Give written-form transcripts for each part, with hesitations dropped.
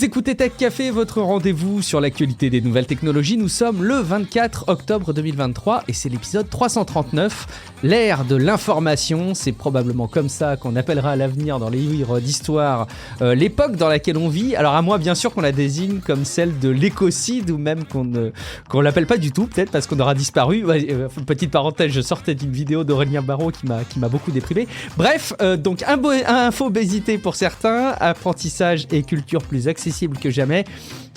Vous écoutez Tech Café, votre rendez-vous sur l'actualité des nouvelles technologies. Nous sommes le 24 octobre 2023 et c'est l'épisode 339, l'ère de l'information. C'est probablement comme ça qu'on appellera à l'avenir dans les livres d'histoire l'époque dans laquelle on vit. Alors à moi, bien sûr, qu'on la désigne comme celle de l'écocide ou même qu'on l'appelle pas du tout, peut-être parce qu'on aura disparu. Petite parenthèse, je sortais d'une vidéo d'Aurélien Barraud qui m'a beaucoup déprimé. Bref, donc infobésité pour certains, apprentissage et culture plus accessible que jamais,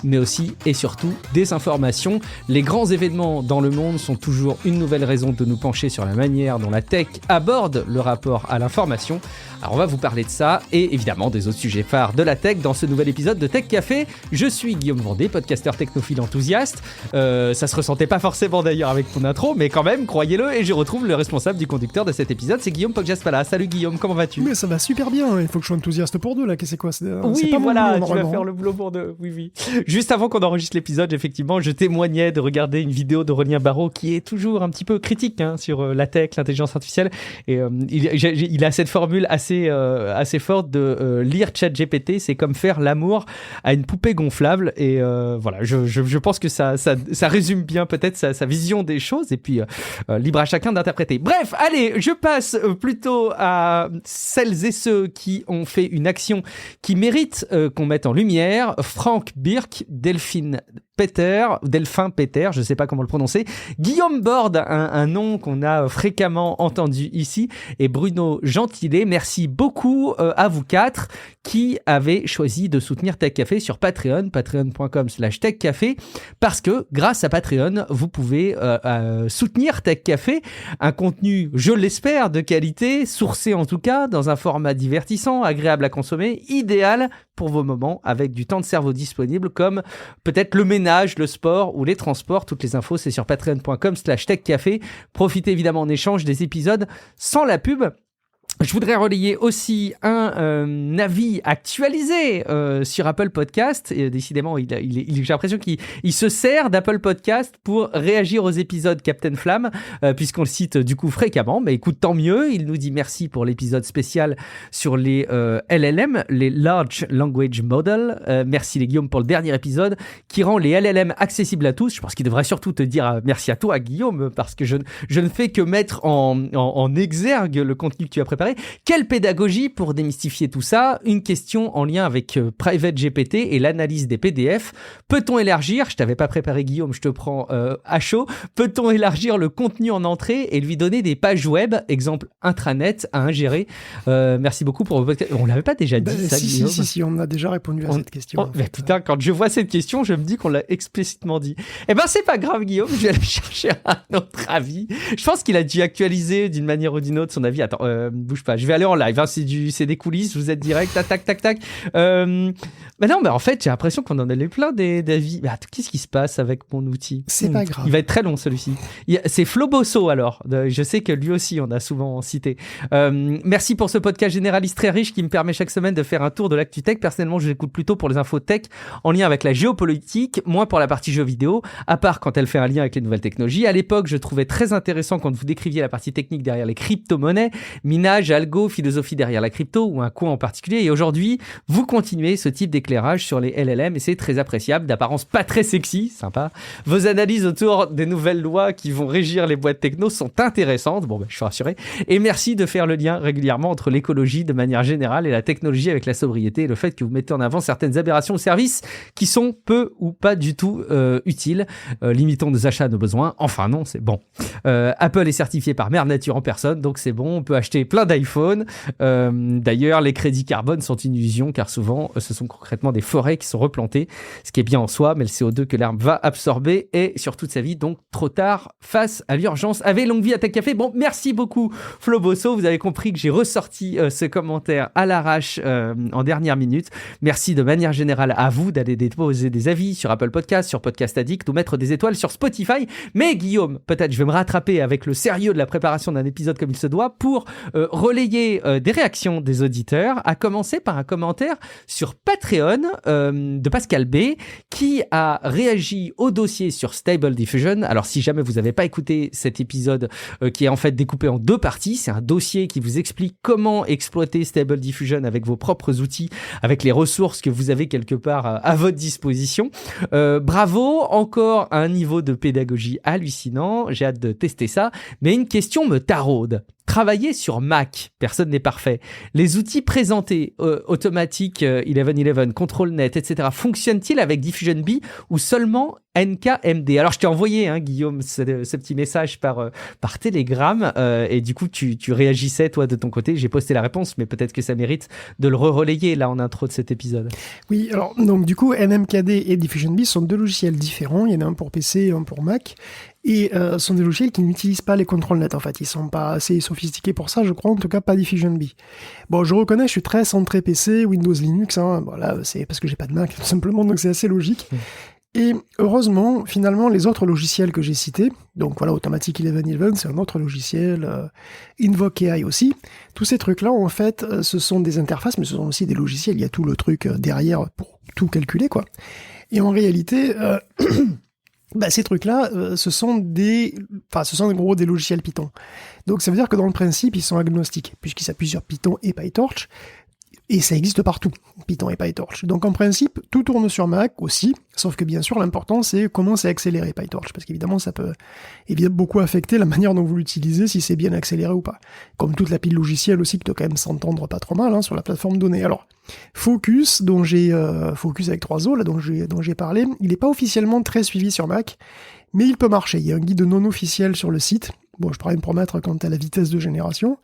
mais aussi et surtout des informations. Les grands événements dans le monde sont toujours une nouvelle raison de nous pencher sur la manière dont la tech aborde le rapport à l'information. Alors on va vous parler de ça et évidemment des autres sujets phares de la tech dans ce nouvel épisode de Tech Café. Je suis Guillaume Vendée, podcasteur technophile enthousiaste. Ça se ressentait pas forcément d'ailleurs avec ton intro, mais quand même, croyez-le, et je retrouve le responsable du conducteur de cet épisode, c'est Guillaume Poggiaspala. Salut Guillaume, comment vas-tu ? Mais ça va super bien, il faut que je sois enthousiaste pour deux là, c'est quoi ? Oui, c'est pas voilà, boulot, tu vas faire le boulot pour deux, oui. Juste avant qu'on enregistre l'épisode, effectivement, je témoignais de regarder une vidéo d'Aurélien Barraud qui est toujours un petit peu critique sur la tech, l'intelligence artificielle, et il a cette formule assez forte de lire ChatGPT, c'est comme faire l'amour à une poupée gonflable, et voilà, je pense que ça résume bien peut-être sa vision des choses, et puis libre à chacun d'interpréter. Bref, allez, je passe plutôt à celles et ceux qui ont fait une action qui mérite qu'on mette en lumière. Frank Birk, Delphin Peter, je sais pas comment le prononcer, Guillaume Borde, un nom qu'on a fréquemment entendu ici, et Bruno Gentillet. Merci beaucoup à vous quatre qui avez choisi de soutenir Tech Café sur Patreon, patreon.com/techcafé, parce que grâce à Patreon, vous pouvez soutenir Tech Café, un contenu, je l'espère, de qualité, sourcé en tout cas, dans un format divertissant, agréable à consommer, idéal pour vos moments avec du temps de cerveau disponible, comme peut-être le ménage, le sport ou les transports. Toutes les infos, c'est sur patreon.com/techcafé. Profitez évidemment en échange des épisodes sans la pub. Je voudrais relayer aussi un avis actualisé sur Apple Podcast. Et décidément, j'ai l'impression qu'il se sert d'Apple Podcast pour réagir aux épisodes Captain Flamme, puisqu'on le cite du coup fréquemment. Mais écoute, tant mieux. Il nous dit merci pour l'épisode spécial sur les LLM, les Large Language Model. Merci les Guillaume pour le dernier épisode qui rend les LLM accessibles à tous. Je pense qu'il devrait surtout te dire merci à toi, Guillaume, parce que je ne fais que mettre en exergue le contenu que tu as préparé. Quelle pédagogie pour démystifier tout ça ? Une question en lien avec Private GPT et l'analyse des PDF. Peut-on élargir, je t'avais pas préparé Guillaume, je te prends à chaud, peut-on élargir le contenu en entrée et lui donner des pages web, exemple intranet à ingérer ? Merci beaucoup pour vos podcasts. On l'avait pas déjà dit ça, Guillaume ? Si, on a déjà répondu à cette question. Mais putain, quand je vois cette question, je me dis qu'on l'a explicitement dit. Eh ben c'est pas grave Guillaume, je vais aller chercher un autre avis. Je pense qu'il a dû actualiser d'une manière ou d'une autre son avis. Attends, bouge pas, je vais aller en live, hein, c'est des coulisses, vous êtes direct, tac. Mais non, mais en fait, j'ai l'impression qu'on en a plein d'avis. Mais attends, qu'est-ce qui se passe avec mon outil ? C'est pas grave. Il va être très long celui-ci. C'est Flo Bosso alors, je sais que lui aussi on a souvent cité. Merci pour ce podcast généraliste très riche qui me permet chaque semaine de faire un tour de l'actu tech. Personnellement, je l'écoute plutôt pour les infos tech en lien avec la géopolitique, moins pour la partie jeux vidéo, à part quand elle fait un lien avec les nouvelles technologies. À l'époque, je trouvais très intéressant quand vous décriviez la partie technique derrière les crypto-monnaies, minage, algo, philosophie derrière la crypto ou un coin en particulier. Et aujourd'hui, vous continuez ce type d'éclairage sur les LLM et c'est très appréciable, d'apparence pas très sexy, sympa. Vos analyses autour des nouvelles lois qui vont régir les boîtes techno sont intéressantes. Bon, je suis rassuré. Et merci de faire le lien régulièrement entre l'écologie de manière générale et la technologie avec la sobriété et le fait que vous mettez en avant certaines aberrations ou services qui sont peu ou pas du tout utiles. Limitons nos achats à nos besoins. Enfin non, c'est bon. Apple est certifié par Mère Nature en personne, donc c'est bon, on peut acheter plein d'iPhone. D'ailleurs, les crédits carbone sont une illusion car souvent, ce sont concrètement des forêts qui sont replantées, ce qui est bien en soi, mais le CO2 que l'herbe va absorber est sur toute sa vie, donc trop tard face à l'urgence. Avez longue vie à Tech Café. Bon, merci beaucoup Flo Bosso, vous avez compris que j'ai ressorti ce commentaire à l'arrache en dernière minute. Merci de manière générale à vous d'aller déposer des avis sur Apple Podcast, sur Podcast Addict ou mettre des étoiles sur Spotify. Mais Guillaume, peut-être je vais me rattraper avec le sérieux de la préparation d'un épisode comme il se doit pour relayer des réactions des auditeurs, à commencer par un commentaire sur Patreon de Pascal B, qui a réagi au dossier sur Stable Diffusion. Alors, si jamais vous n'avez pas écouté cet épisode qui est en fait découpé en 2 parties, c'est un dossier qui vous explique comment exploiter Stable Diffusion avec vos propres outils, avec les ressources que vous avez quelque part à votre disposition. Bravo, encore un niveau de pédagogie hallucinant, j'ai hâte de tester ça, mais une question me taraude. Travailler sur Mac, personne n'est parfait. Les outils présentés, Automatic, 1111, ControlNet, etc., fonctionnent-ils avec Diffusion B ou seulement NKMD? Alors, je t'ai envoyé, Guillaume, ce petit message par Telegram, et du coup, tu réagissais, toi, de ton côté. J'ai posté la réponse, mais peut-être que ça mérite de le relayer, là, en intro de cet épisode. Oui, alors, donc, du coup, NMKD et Diffusion B sont 2 logiciels différents. Il y en a un pour PC et un pour Mac. Et ce sont des logiciels qui n'utilisent pas les ControlNet, en fait. Ils sont pas assez sophistiqués pour ça, je crois, en tout cas pas Diffusion B. Bon, je reconnais, je suis très centré PC, Windows, Linux, voilà, c'est parce que j'ai pas de Mac, tout simplement, donc c'est assez logique. Et heureusement, finalement, les autres logiciels que j'ai cités, donc voilà, Automatic 1111, c'est un autre logiciel, Invoke AI aussi, tous ces trucs-là, en fait, ce sont des interfaces, mais ce sont aussi des logiciels, il y a tout le truc derrière pour tout calculer, quoi. Et en réalité... ces trucs-là, ce sont en gros des logiciels Python. Donc ça veut dire que dans le principe, ils sont agnostiques, puisqu'ils s'appuient sur Python et PyTorch, et ça existe partout, Python et PyTorch. Donc en principe, tout tourne sur Mac aussi, sauf que bien sûr, l'important c'est comment c'est accéléré PyTorch, parce qu'évidemment, ça peut beaucoup affecter la manière dont vous l'utilisez, si c'est bien accéléré ou pas. Comme toute la pile logicielle aussi, qui doit quand même s'entendre pas trop mal sur la plateforme donnée. Alors, Focus, Focus avec 3 O, là, dont j'ai parlé, il n'est pas officiellement très suivi sur Mac, mais il peut marcher. Il y a un guide non officiel sur le site. Bon, je pourrais me promettre quant à la vitesse de génération.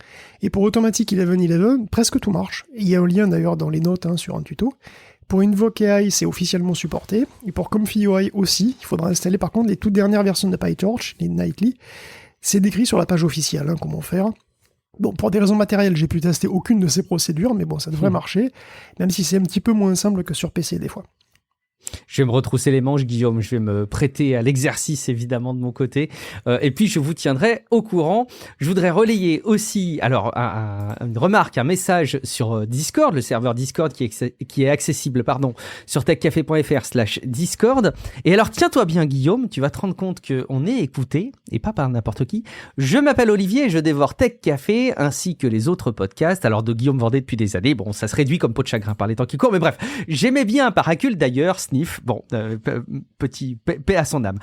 Et pour Automatic 1111, presque tout marche. Il y a un lien d'ailleurs dans les notes sur un tuto. Pour Invoke AI, c'est officiellement supporté. Et pour ComfyUI aussi, il faudra installer par contre les toutes dernières versions de PyTorch, les Nightly. C'est décrit sur la page officielle, comment faire. Bon, pour des raisons matérielles, j'ai pu tester aucune de ces procédures, mais bon, ça devrait marcher, même si c'est un petit peu moins simple que sur PC des fois. Je vais me retrousser les manches, Guillaume. Je vais me prêter à l'exercice, évidemment, de mon côté. Et puis, je vous tiendrai au courant. Je voudrais relayer aussi, alors, une remarque, un message sur Discord, le serveur Discord qui est accessible, sur techcafé.fr/Discord. Et alors, tiens-toi bien, Guillaume, tu vas te rendre compte qu'on est écouté, et pas par n'importe qui. Je m'appelle Olivier et je dévore Tech Café, ainsi que les autres podcasts. Alors, de Guillaume Vendée depuis des années. Bon, ça se réduit comme peau de chagrin par les temps qui courent, mais bref. J'aimais bien Paracule, d'ailleurs, Sniff. Bon, petit paix à son âme.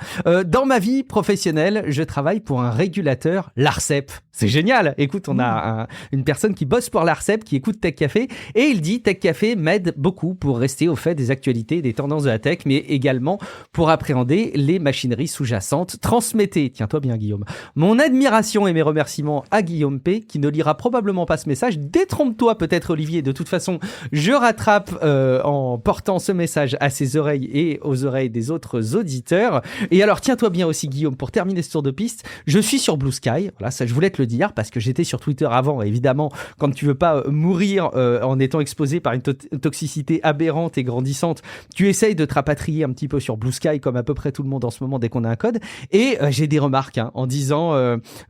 Dans ma vie professionnelle, je travaille pour un régulateur, l'ARCEP. C'est génial. Écoute, on a une personne qui bosse pour l'ARCEP, qui écoute Tech Café, et il dit Tech Café m'aide beaucoup pour rester au fait des actualités, des tendances de la tech, mais également pour appréhender les machineries sous-jacentes. Transmettez, tiens-toi bien Guillaume, mon admiration et mes remerciements à Guillaume P, qui ne lira probablement pas ce message. Détrompe-toi peut-être Olivier, de toute façon, je rattrape en portant ce message à ses oreilles et aux oreilles des autres auditeurs. Et alors, tiens-toi bien aussi, Guillaume, pour terminer ce tour de piste, je suis sur Blue Sky. Voilà, ça, je voulais te le dire parce que j'étais sur Twitter avant. Et évidemment, quand tu veux pas mourir en étant exposé par une toxicité aberrante et grandissante, tu essayes de te rapatrier un petit peu sur Blue Sky, comme à peu près tout le monde en ce moment dès qu'on a un code. Et j'ai des remarques en disant,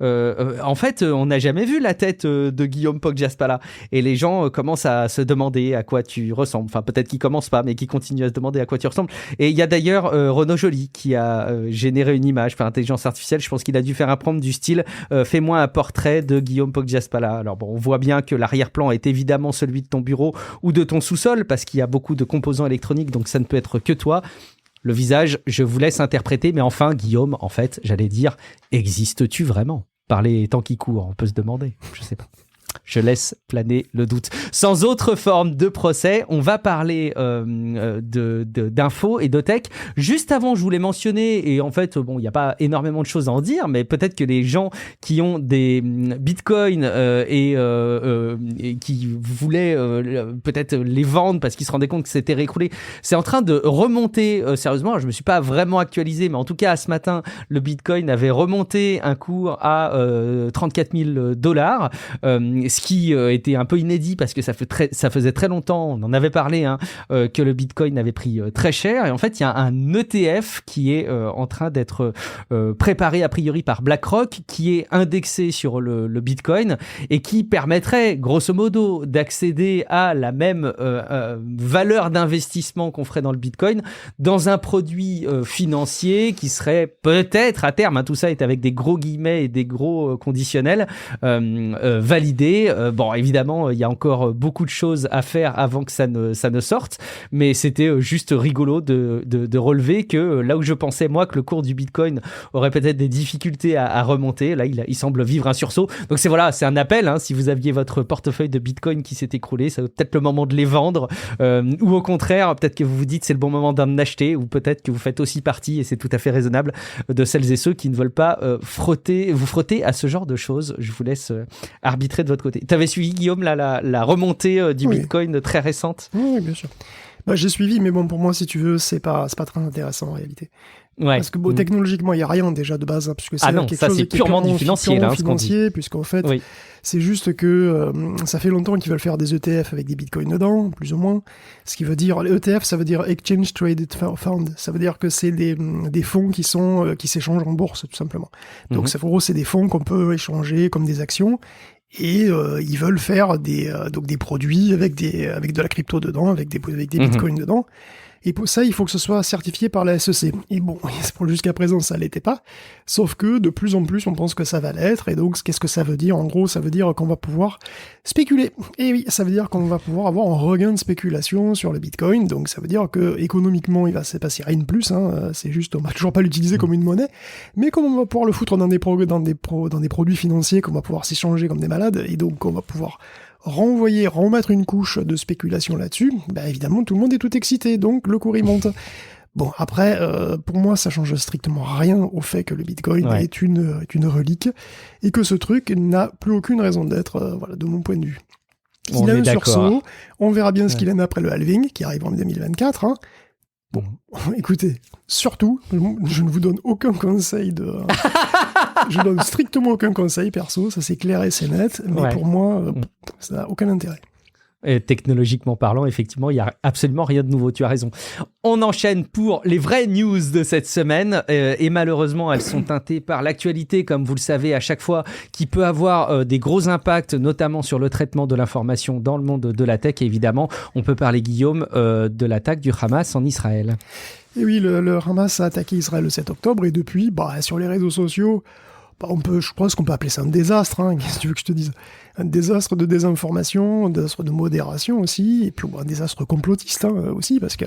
en fait, on n'a jamais vu la tête de Guillaume Poggiaspala. Et les gens commencent à se demander à quoi tu ressembles. Enfin, peut-être qu'ils commencent pas, mais qu'ils continuent à se demander à quoi tu ressembles. Et il y a d'ailleurs Renaud Joly qui a généré une image par intelligence artificielle. Je pense qu'il a dû faire un prompt du style fais-moi un portrait de Guillaume Poggiaspala. Alors bon, on voit bien que l'arrière-plan est évidemment celui de ton bureau ou de ton sous-sol parce qu'il y a beaucoup de composants électroniques, donc ça ne peut être que toi. Le visage, je vous laisse interpréter, mais enfin, Guillaume, en fait, j'allais dire, existes-tu vraiment? Par les temps qui courent, on peut se demander, je sais pas. Je laisse planer le doute. Sans autre forme de procès, on va parler d'infos et de tech. Juste avant, je voulais mentionner, et en fait, bon, il n'y a pas énormément de choses à en dire, mais peut-être que les gens qui ont des bitcoins et qui voulaient peut-être les vendre parce qu'ils se rendaient compte que c'était réécroulé, c'est en train de remonter sérieusement. Alors, je me suis pas vraiment actualisé, mais en tout cas, ce matin, le bitcoin avait remonté un cours à $34 000. ce qui était un peu inédit parce que ça faisait très longtemps, on en avait parlé, que le Bitcoin avait pris très cher. Et en fait, il y a un ETF qui est en train d'être préparé a priori par BlackRock, qui est indexé sur le Bitcoin et qui permettrait, grosso modo, d'accéder à la même valeur d'investissement qu'on ferait dans le Bitcoin dans un produit financier qui serait peut-être à terme, tout ça est avec des gros guillemets et des gros conditionnels, validé. Bon, évidemment, il y a encore beaucoup de choses à faire avant que ça ne sorte, mais c'était juste rigolo de relever que là où je pensais, moi, que le cours du Bitcoin aurait peut-être des difficultés à remonter, là, il semble vivre un sursaut. Donc c'est un appel, si vous aviez votre portefeuille de Bitcoin qui s'est écroulé, c'est peut-être le moment de les vendre, ou au contraire, peut-être que vous vous dites c'est le bon moment d'en acheter, ou peut-être que vous faites aussi partie, et c'est tout à fait raisonnable, de celles et ceux qui ne veulent pas vous frotter à ce genre de choses. Je vous laisse arbitrer de votre côté. Tu avais suivi, Guillaume, la remontée du Bitcoin très récente? Oui, bien sûr. J'ai suivi, mais bon, pour moi, si tu veux, c'est pas très intéressant en réalité. Ouais. Parce que technologiquement, il n'y a rien déjà de base, puisque c'est quelque ça, chose c'est qui est purement du financier, là, financier, puisqu'en fait, c'est juste que ça fait longtemps qu'ils veulent faire des ETF avec des bitcoins dedans, plus ou moins. Ce qui veut dire, les ETF, ça veut dire Exchange Traded Fund. Ça veut dire que c'est des fonds qui s'échangent en bourse, tout simplement. Donc, en gros, c'est des fonds qu'on peut échanger comme des actions. Et ils veulent faire des produits avec de la crypto dedans, avec des bitcoins dedans. Et pour ça, il faut que ce soit certifié par la SEC. Et bon, jusqu'à présent, ça l'était pas. Sauf que de plus en plus, on pense que ça va l'être. Et donc, qu'est-ce que ça veut dire? En gros, ça veut dire qu'on va pouvoir spéculer. Et oui, ça veut dire qu'on va pouvoir avoir un regain de spéculation sur le Bitcoin. Donc, ça veut dire que économiquement, il va se passer rien de plus. C'est juste, on va toujours pas l'utiliser comme une monnaie, mais comme on va pouvoir le foutre dans des produits financiers, qu'on va pouvoir s'échanger comme des malades, et donc on va pouvoir remettre une couche de spéculation là-dessus, évidemment tout le monde est tout excité, donc le cours il monte. Bon, après, pour moi ça change strictement rien au fait que le Bitcoin est une relique, et que ce truc n'a plus aucune raison d'être, de mon point de vue. Il a un sursaut, on verra bien ce qu'il en a après le halving, qui arrive en 2024, Bon, écoutez, surtout, je ne vous donne aucun conseil je donne strictement aucun conseil, perso, ça c'est clair et c'est net, mais pour moi, ça n'a aucun intérêt. Et technologiquement parlant, effectivement, il n'y a absolument rien de nouveau, tu as raison. On enchaîne pour les vraies news de cette semaine, et malheureusement, elles sont teintées par l'actualité, comme vous le savez, à chaque fois, qui peut avoir des gros impacts, notamment sur le traitement de l'information dans le monde de la tech. Et évidemment, on peut parler, Guillaume, de l'attaque du Hamas en Israël. Et oui, le Hamas a attaqué Israël le 7 octobre, et depuis, sur les réseaux sociaux, je pense qu'on peut appeler ça un désastre, qu'est-ce que tu veux que je te dise? Un désastre de désinformation, un désastre de modération aussi, et puis un désastre complotiste aussi, parce que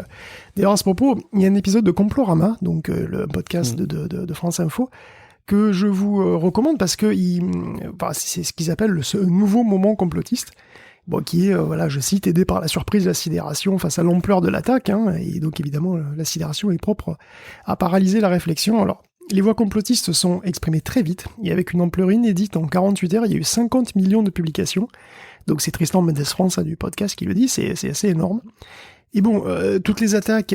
d'ailleurs à ce propos, il y a un épisode de Complorama, donc le podcast de France Info, que je vous recommande parce que c'est ce qu'ils appellent le nouveau moment complotiste, qui est, je cite, aidé par la surprise et la sidération face à l'ampleur de l'attaque, et donc évidemment la sidération est propre à paralyser la réflexion. Alors, les voix complotistes sont exprimées très vite, et avec une ampleur inédite en 48 heures, il y a eu 50 millions de publications. Donc c'est Tristan Mendes France du podcast qui le dit, c'est assez énorme. Et bon, toutes les attaques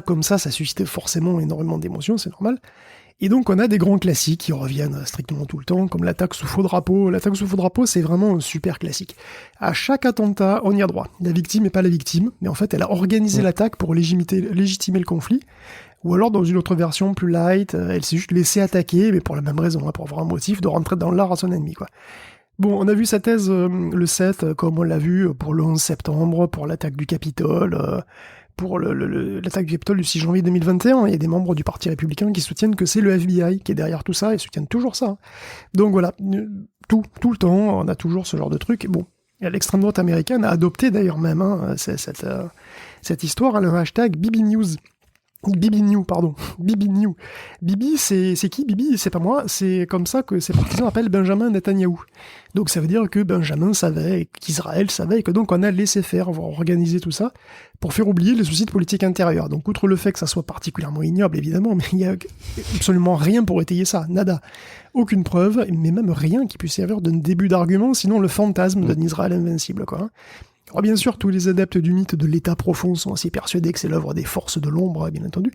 comme ça suscite forcément énormément d'émotions, c'est normal. Et donc on a des grands classiques qui reviennent strictement tout le temps, comme l'attaque sous faux drapeau. L'attaque sous faux drapeau, c'est vraiment un super classique. À chaque attentat, on y a droit. La victime n'est pas la victime, mais en fait elle a organisé l'attaque pour légitimer le conflit. Ou alors, dans une autre version plus light, elle s'est juste laissée attaquer, mais pour la même raison, pour avoir un motif de rentrer dans l'art à son ennemi, Bon, on a vu sa thèse le 7, comme on l'a vu pour le 11 septembre, pour l'attaque du Capitole, pour l'attaque du Capitole du 6 janvier 2021. Il y a des membres du Parti républicain qui soutiennent que c'est le FBI qui est derrière tout ça, et soutiennent toujours ça. Donc voilà, tout le temps, on a toujours ce genre de truc. Bon, l'extrême droite américaine a adopté d'ailleurs même cette histoire, le hashtag BBNews. Bibi New. Bibi, c'est qui Bibi? C'est pas moi, c'est comme ça que ses partisans appellent Benjamin Netanyahou. Donc ça veut dire que Benjamin savait, qu'Israël savait, et que donc on a laissé faire, on va organiser tout ça, pour faire oublier les soucis de politique intérieure. Donc outre le fait que ça soit particulièrement ignoble, évidemment, mais il n'y a absolument rien pour étayer ça, nada. Aucune preuve, mais même rien qui puisse servir de début d'argument, sinon le fantasme d'un Israël invincible, Alors bien sûr, tous les adeptes du mythe de l'état profond sont aussi persuadés que c'est l'œuvre des forces de l'ombre, bien entendu.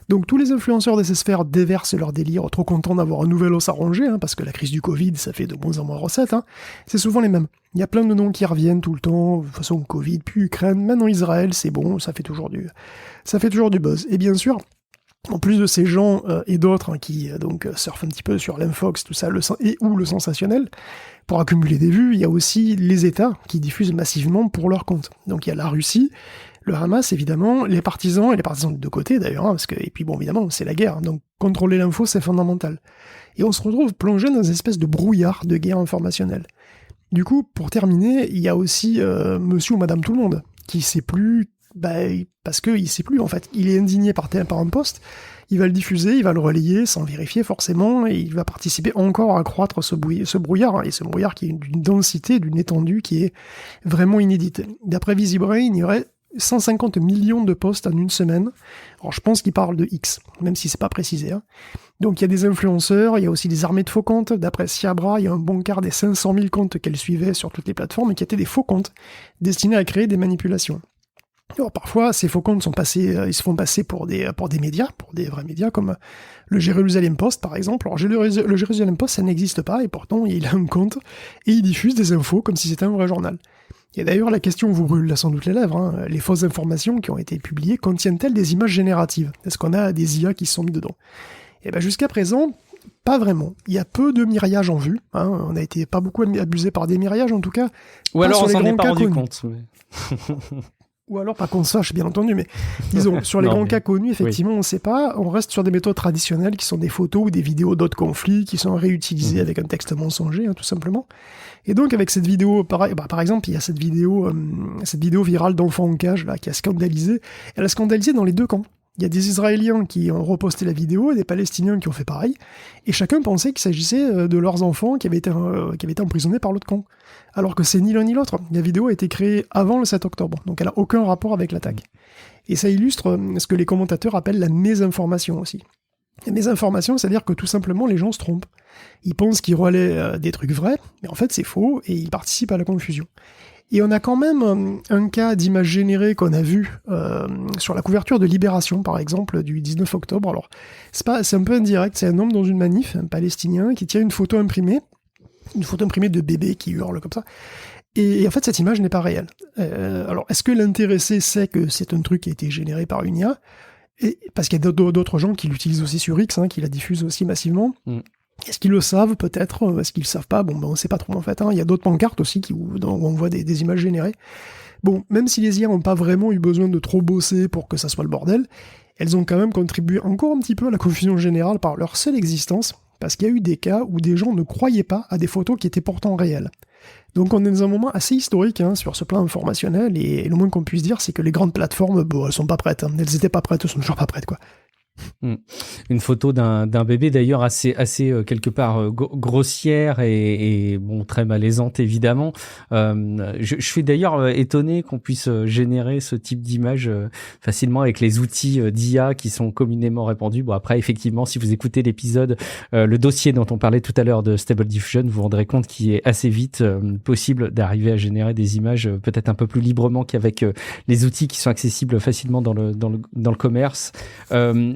Donc tous les influenceurs de ces sphères déversent leur délire, trop contents d'avoir un nouvel os à ronger, parce que la crise du Covid, ça fait de moins en moins recettes. C'est souvent les mêmes. Il y a plein de noms qui reviennent tout le temps, de toute façon Covid, puis Ukraine, maintenant Israël, c'est bon, ça fait toujours du buzz. Et bien sûr, en plus de ces gens et d'autres qui donc surfent un petit peu sur l'infox, tout ça, ou le sensationnel, pour accumuler des vues, il y a aussi les États qui diffusent massivement pour leur compte. Donc il y a la Russie, le Hamas évidemment, les partisans de deux côtés d'ailleurs, et puis bon évidemment c'est la guerre, donc contrôler l'info c'est fondamental. Et on se retrouve plongé dans une espèce de brouillard de guerre informationnelle. Du coup, pour terminer, il y a aussi monsieur ou madame tout le monde, qui sait plus, parce qu'il sait plus en fait. Il est indigné par un post, il va le diffuser, il va le relayer sans vérifier forcément, et il va participer encore à accroître ce brouillard, et ce brouillard qui est d'une densité, d'une étendue qui est vraiment inédite. D'après VisiBrain, il y aurait 150 millions de posts en une semaine. Alors je pense qu'il parle de X, même si c'est pas précisé. Donc il y a des influenceurs, il y a aussi des armées de faux comptes. D'après Sciabra, il y a un bon quart des 500 000 comptes qu'elle suivait sur toutes les plateformes et qui étaient des faux comptes destinés à créer des manipulations. Alors parfois, ces faux comptes ils se font passer pour des médias, pour des vrais médias, comme le Jerusalem Post par exemple. Alors le Jerusalem Post, ça n'existe pas, et pourtant il a un compte, et il diffuse des infos comme si c'était un vrai journal. Et d'ailleurs, la question vous brûle là sans doute les lèvres, les fausses informations qui ont été publiées contiennent-elles des images génératives ? Est-ce qu'on a des IA qui se sont mis dedans ? Et jusqu'à présent, pas vraiment. Il y a peu de mirallages en vue, on a été pas beaucoup abusé par des mirallages en tout cas. Ou alors on s'en est pas rendu compte. Ou alors pas qu'on sache, bien entendu, mais disons, sur les grands cas connus, effectivement, on ne sait pas, on reste sur des méthodes traditionnelles qui sont des photos ou des vidéos d'autres conflits qui sont réutilisées avec un texte mensonger, tout simplement. Et donc, avec cette vidéo, par exemple, il y a cette vidéo virale d'enfants en cage, là, qui a scandalisé. Elle a scandalisé dans les deux camps. Il y a des Israéliens qui ont reposté la vidéo et des Palestiniens qui ont fait pareil, et chacun pensait qu'il s'agissait de leurs enfants qui avaient été emprisonnés par l'autre camp. Alors que c'est ni l'un ni l'autre. La vidéo a été créée avant le 7 octobre, donc elle n'a aucun rapport avec l'attaque. Et ça illustre ce que les commentateurs appellent la mésinformation aussi. La mésinformation, c'est-à-dire que tout simplement les gens se trompent. Ils pensent qu'ils relaient des trucs vrais, mais en fait c'est faux, et ils participent à la confusion. Et on a quand même un cas d'image générée qu'on a vu sur la couverture de Libération, par exemple, du 19 octobre. Alors, c'est un peu indirect, c'est un homme dans une manif, un Palestinien, qui tient une photo imprimée de bébé qui hurle comme ça. Et en fait, cette image n'est pas réelle. Alors, est-ce que l'intéressé sait que c'est un truc qui a été généré par une IA ? Parce qu'il y a d'autres gens qui l'utilisent aussi sur X, qui la diffusent aussi massivement. Est-ce qu'ils le savent, peut-être ? Est-ce qu'ils le savent pas ? Bon, on sait pas trop, en fait. Il y a d'autres pancartes aussi où on voit des images générées. Bon, même si les IA n'ont pas vraiment eu besoin de trop bosser pour que ça soit le bordel, elles ont quand même contribué encore un petit peu à la confusion générale par leur seule existence, parce qu'il y a eu des cas où des gens ne croyaient pas à des photos qui étaient pourtant réelles. Donc on est dans un moment assez historique sur ce plan informationnel, et le moins qu'on puisse dire, c'est que les grandes plateformes, elles sont pas prêtes. Elles étaient pas prêtes, elles sont toujours pas prêtes, quoi. Une photo d'un bébé d'ailleurs assez quelque part grossière et bon, très malaisante évidemment. Je suis d'ailleurs étonné qu'on puisse générer ce type d'image facilement avec les outils d'IA qui sont communément répandus. Bon, après effectivement, si vous écoutez l'épisode, le dossier dont on parlait tout à l'heure de Stable Diffusion, vous vous rendrez compte qu'il est assez vite possible d'arriver à générer des images peut-être un peu plus librement qu'avec les outils qui sont accessibles facilement dans le commerce.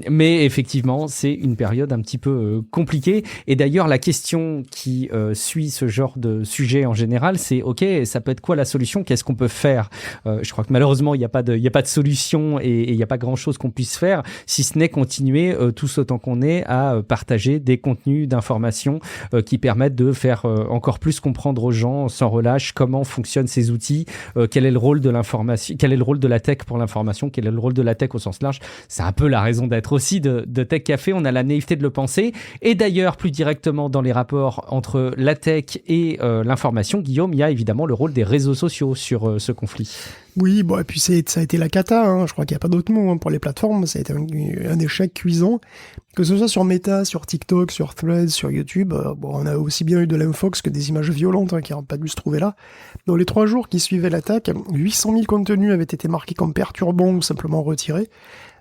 Mais effectivement, c'est une période un petit peu compliquée. Et d'ailleurs, la question qui suit ce genre de sujet en général, c'est OK, ça peut être quoi la solution ? Qu'est-ce qu'on peut faire ? Je crois que malheureusement, il n'y a pas de solution et il n'y a pas grand-chose qu'on puisse faire, si ce n'est continuer tous autant qu'on est à partager des contenus d'information qui permettent de faire encore plus comprendre aux gens sans relâche comment fonctionnent ces outils, quel est le rôle de l'information, quel est le rôle de la tech pour l'information, quel est le rôle de la tech au sens large. C'est un peu la raison d'être aussi de Tech Café, on a la naïveté de le penser. Et d'ailleurs, plus directement dans les rapports entre la tech et l'information, Guillaume, il y a évidemment le rôle des réseaux sociaux sur ce conflit. Oui, bon, et puis ça a été la cata, je crois qu'il n'y a pas d'autre mot pour les plateformes, ça a été un échec cuisant, que ce soit sur Meta, sur TikTok, sur Threads, sur YouTube, on a aussi bien eu de l'infox que des images violentes qui n'ont pas dû se trouver là. Dans les 3 jours qui suivaient l'attaque, 800 000 contenus avaient été marqués comme perturbants ou simplement retirés.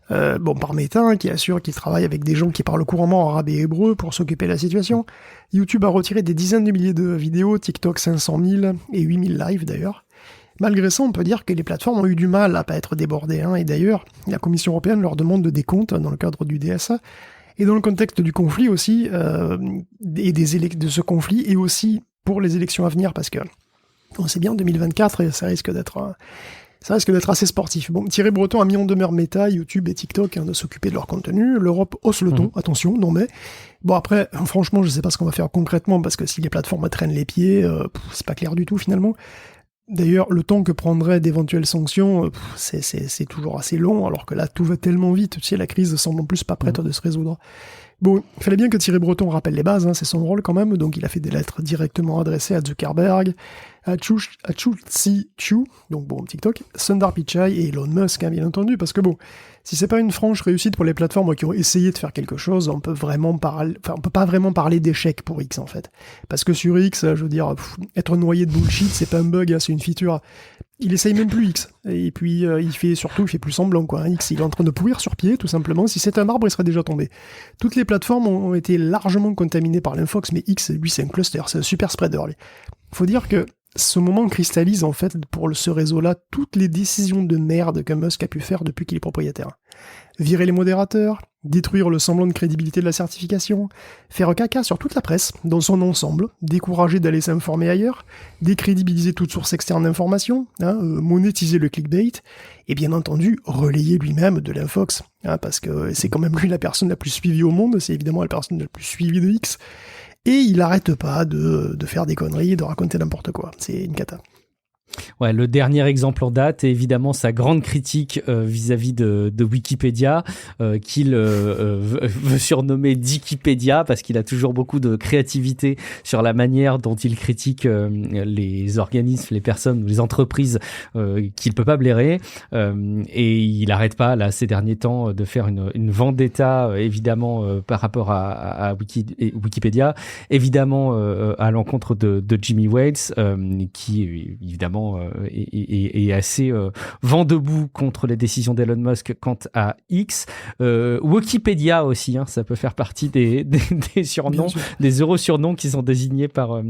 Par Meta, qui assure qu'il travaille avec des gens qui parlent couramment arabe et hébreu pour s'occuper de la situation. YouTube a retiré des dizaines de milliers de vidéos, TikTok 500 000 et 8 000 lives d'ailleurs. Malgré ça, on peut dire que les plateformes ont eu du mal à pas être débordées, hein, et d'ailleurs, la Commission européenne leur demande des comptes dans le cadre du DSA, et dans le contexte du conflit aussi, et de ce conflit, et aussi pour les élections à venir, parce que on sait bien, 2024, et ça risque d'être assez sportif. Bon, Thierry Breton a mis en demeure Meta, YouTube et TikTok de s'occuper de leur contenu. L'Europe hausse le ton, attention, non mais... Bon après, franchement, je sais pas ce qu'on va faire concrètement, parce que si les plateformes traînent les pieds, c'est pas clair du tout finalement. D'ailleurs, le temps que prendraient d'éventuelles sanctions, c'est toujours assez long, alors que là, tout va tellement vite, tu sais, la crise semble en plus pas prête de se résoudre. Bon, il fallait bien que Thierry Breton rappelle les bases, hein, c'est son rôle quand même, donc il a fait des lettres directement adressées à Zuckerberg, à Chu, donc bon, TikTok, Sundar Pichai et Elon Musk, hein, bien entendu, parce que bon, si c'est pas une franche réussite pour les plateformes qui ont essayé de faire quelque chose, on peut pas vraiment parler d'échec pour X en fait. Parce que sur X, je veux dire, être noyé de bullshit, c'est pas un bug, hein, c'est une feature. Il essaye même plus X. Et puis, il fait plus semblant, quoi. X, il est en train de pourrir sur pied, tout simplement. Si c'était un arbre, il serait déjà tombé. Toutes les plateformes ont été largement contaminées par l'infox, mais X, lui, c'est un cluster, c'est un super spreader. Faut dire que ce moment cristallise, en fait, pour ce réseau-là, toutes les décisions de merde que Musk a pu faire depuis qu'il est propriétaire. Virer les modérateurs, détruire le semblant de crédibilité de la certification, faire caca sur toute la presse, dans son ensemble, décourager d'aller s'informer ailleurs, décrédibiliser toute source externe d'information, monétiser le clickbait, et bien entendu, relayer lui-même de l'infox, parce que c'est quand même lui la personne la plus suivie au monde, c'est évidemment la personne la plus suivie de X, et il arrête pas de faire des conneries, de raconter n'importe quoi, c'est une cata. Ouais, le dernier exemple en date est évidemment sa grande critique vis-à-vis de Wikipédia, qu'il veut surnommer Dikipédia parce qu'il a toujours beaucoup de créativité sur la manière dont il critique les organismes, les personnes ou les entreprises qu'il peut pas blairer. Et il arrête pas là ces derniers temps de faire une vendetta évidemment par rapport à Wikipédia, évidemment à l'encontre de Jimmy Wales, qui évidemment est assez vent debout contre les décisions d'Elon Musk quant à X. Wikipédia aussi, hein, ça peut faire partie des surnoms, des heureux surnoms qui sont désignés par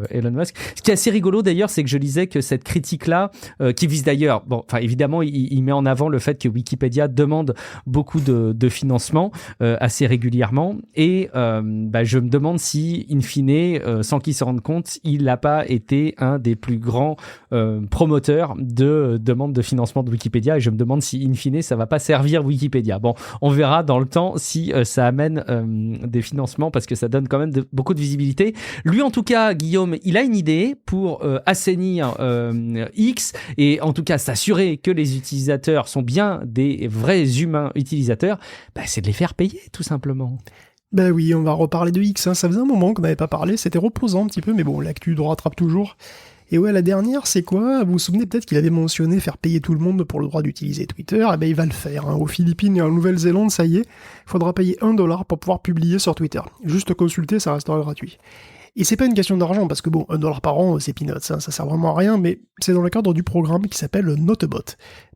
Elon Musk. Ce qui est assez rigolo d'ailleurs, c'est que je lisais que cette critique-là, qui vise d'ailleurs, bon, enfin évidemment, il met en avant le fait que Wikipédia demande beaucoup de financement assez régulièrement, et je me demande si, in fine, sans qu'il se rende compte, il n'a pas été un des plus grands promoteur de demande de financement de Wikipédia, et je me demande si in fine ça va pas servir Wikipédia. Bon, on verra dans le temps si ça amène des financements, parce que ça donne quand même beaucoup de visibilité. Lui en tout cas, Guillaume, il a une idée pour assainir X, et en tout cas s'assurer que les utilisateurs sont bien des vrais humains utilisateurs, c'est de les faire payer tout simplement. Ben oui, on va reparler de X, hein. Ça faisait un moment qu'on n'avait pas parlé, c'était reposant un petit peu, mais bon, l'actu nous rattrape toujours. Et ouais, la dernière, c'est quoi ? Vous vous souvenez peut-être qu'il avait mentionné faire payer tout le monde pour le droit d'utiliser Twitter ? Eh ben, il va le faire, hein. Aux Philippines et en Nouvelle-Zélande, ça y est, il faudra payer $1 pour pouvoir publier sur Twitter. Juste consulter, ça restera gratuit. Et c'est pas une question d'argent, parce que bon, $1 par an, c'est peanuts, hein, ça sert vraiment à rien, mais c'est dans le cadre du programme qui s'appelle Notabot.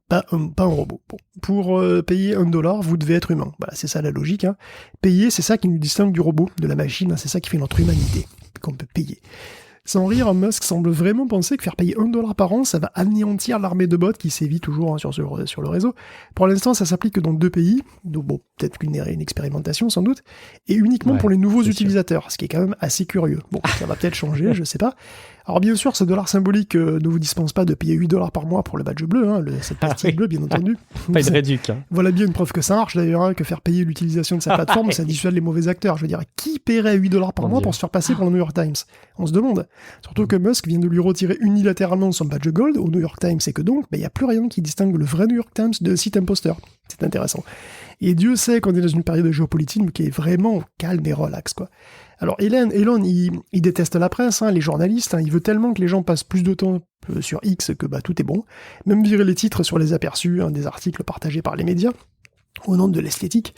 Pas un robot. Bon. Pour payer $1, vous devez être humain. Voilà, c'est ça la logique, hein. Payer, c'est ça qui nous distingue du robot, de la machine, hein, c'est ça qui fait notre humanité, qu'on peut payer. Sans rire, Musk semble vraiment penser que faire payer $1 par an, ça va anéantir l'armée de bots qui sévit toujours, hein, sur le réseau. Pour l'instant, ça s'applique que dans 2 pays, donc bon, peut-être une expérimentation sans doute, et uniquement pour les nouveaux utilisateurs, ce qui est quand même assez curieux. Bon, ça va peut-être changer, je sais pas. Alors bien sûr, ce dollar symbolique ne vous dispense pas de payer $8 par mois pour le badge bleu, hein, cette pastille bleue, bien entendu. Pas une réduc. Hein. Voilà bien une preuve que ça marche d'ailleurs, hein, que faire payer l'utilisation de sa plateforme, ça dissuade les mauvais acteurs. Je veux dire, qui paierait $8 par mois pour se faire passer pour le New York Times ? On se demande. Surtout que Musk vient de lui retirer unilatéralement son badge gold au New York Times, et que donc, il n'y a plus rien qui distingue le vrai New York Times de site imposteur. C'est intéressant. Et Dieu sait qu'on est dans une période géopolitique qui est vraiment calme et relax, quoi. Alors Elon, il déteste la presse, hein, les journalistes, hein, il veut tellement que les gens passent plus de temps sur X que tout est bon. Même virer les titres sur les aperçus, hein, des articles partagés par les médias, au nom de l'esthétique.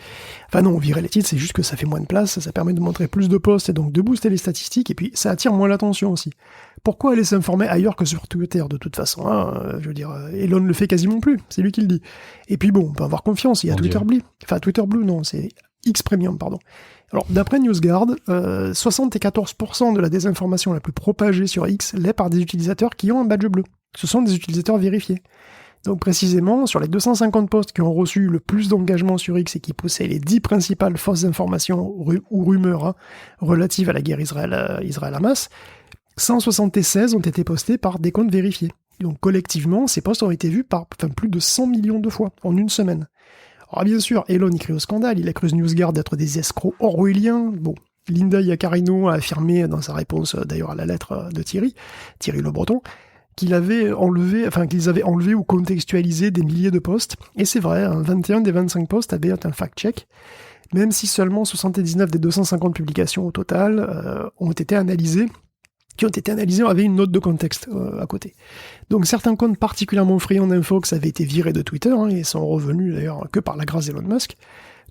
Enfin non, virer les titres, c'est juste que ça fait moins de place, ça permet de montrer plus de posts et donc de booster les statistiques, et puis ça attire moins l'attention aussi. Pourquoi aller s'informer ailleurs que sur Twitter, de toute façon, hein, je veux dire, Elon le fait quasiment plus, c'est lui qui le dit. Et puis bon, on peut avoir confiance, il y a Twitter Blue. Enfin, Twitter Blue, non, c'est X Premium, pardon. Alors, d'après NewsGuard, 74% de la désinformation la plus propagée sur X l'est par des utilisateurs qui ont un badge bleu. ce sont des utilisateurs vérifiés. Donc précisément, sur les 250 posts qui ont reçu le plus d'engagement sur X et qui poussaient les 10 principales fausses informations ou rumeurs relatives à la guerre Israël-Hamas, 176 ont été postés par des comptes vérifiés. Donc collectivement, ces posts ont été vus par plus de 100 millions de fois en une semaine. Alors bien sûr, Elon y crie au scandale, il accuse NewsGuard d'être des escrocs orwelliens. Bon, Linda Iaccarino a affirmé dans sa réponse d'ailleurs à la lettre de Thierry Le Breton, qu'ils avaient enlevé ou contextualisé des milliers de posts. Et c'est vrai, 21 des 25 posts avaient un fact-check, même si seulement 79 des 250 publications au total ont été analysées avaient une note de contexte à côté. Donc certains comptes particulièrement friands d'infox avaient été virés de Twitter, et sont revenus d'ailleurs que par la grâce d'Elon Musk.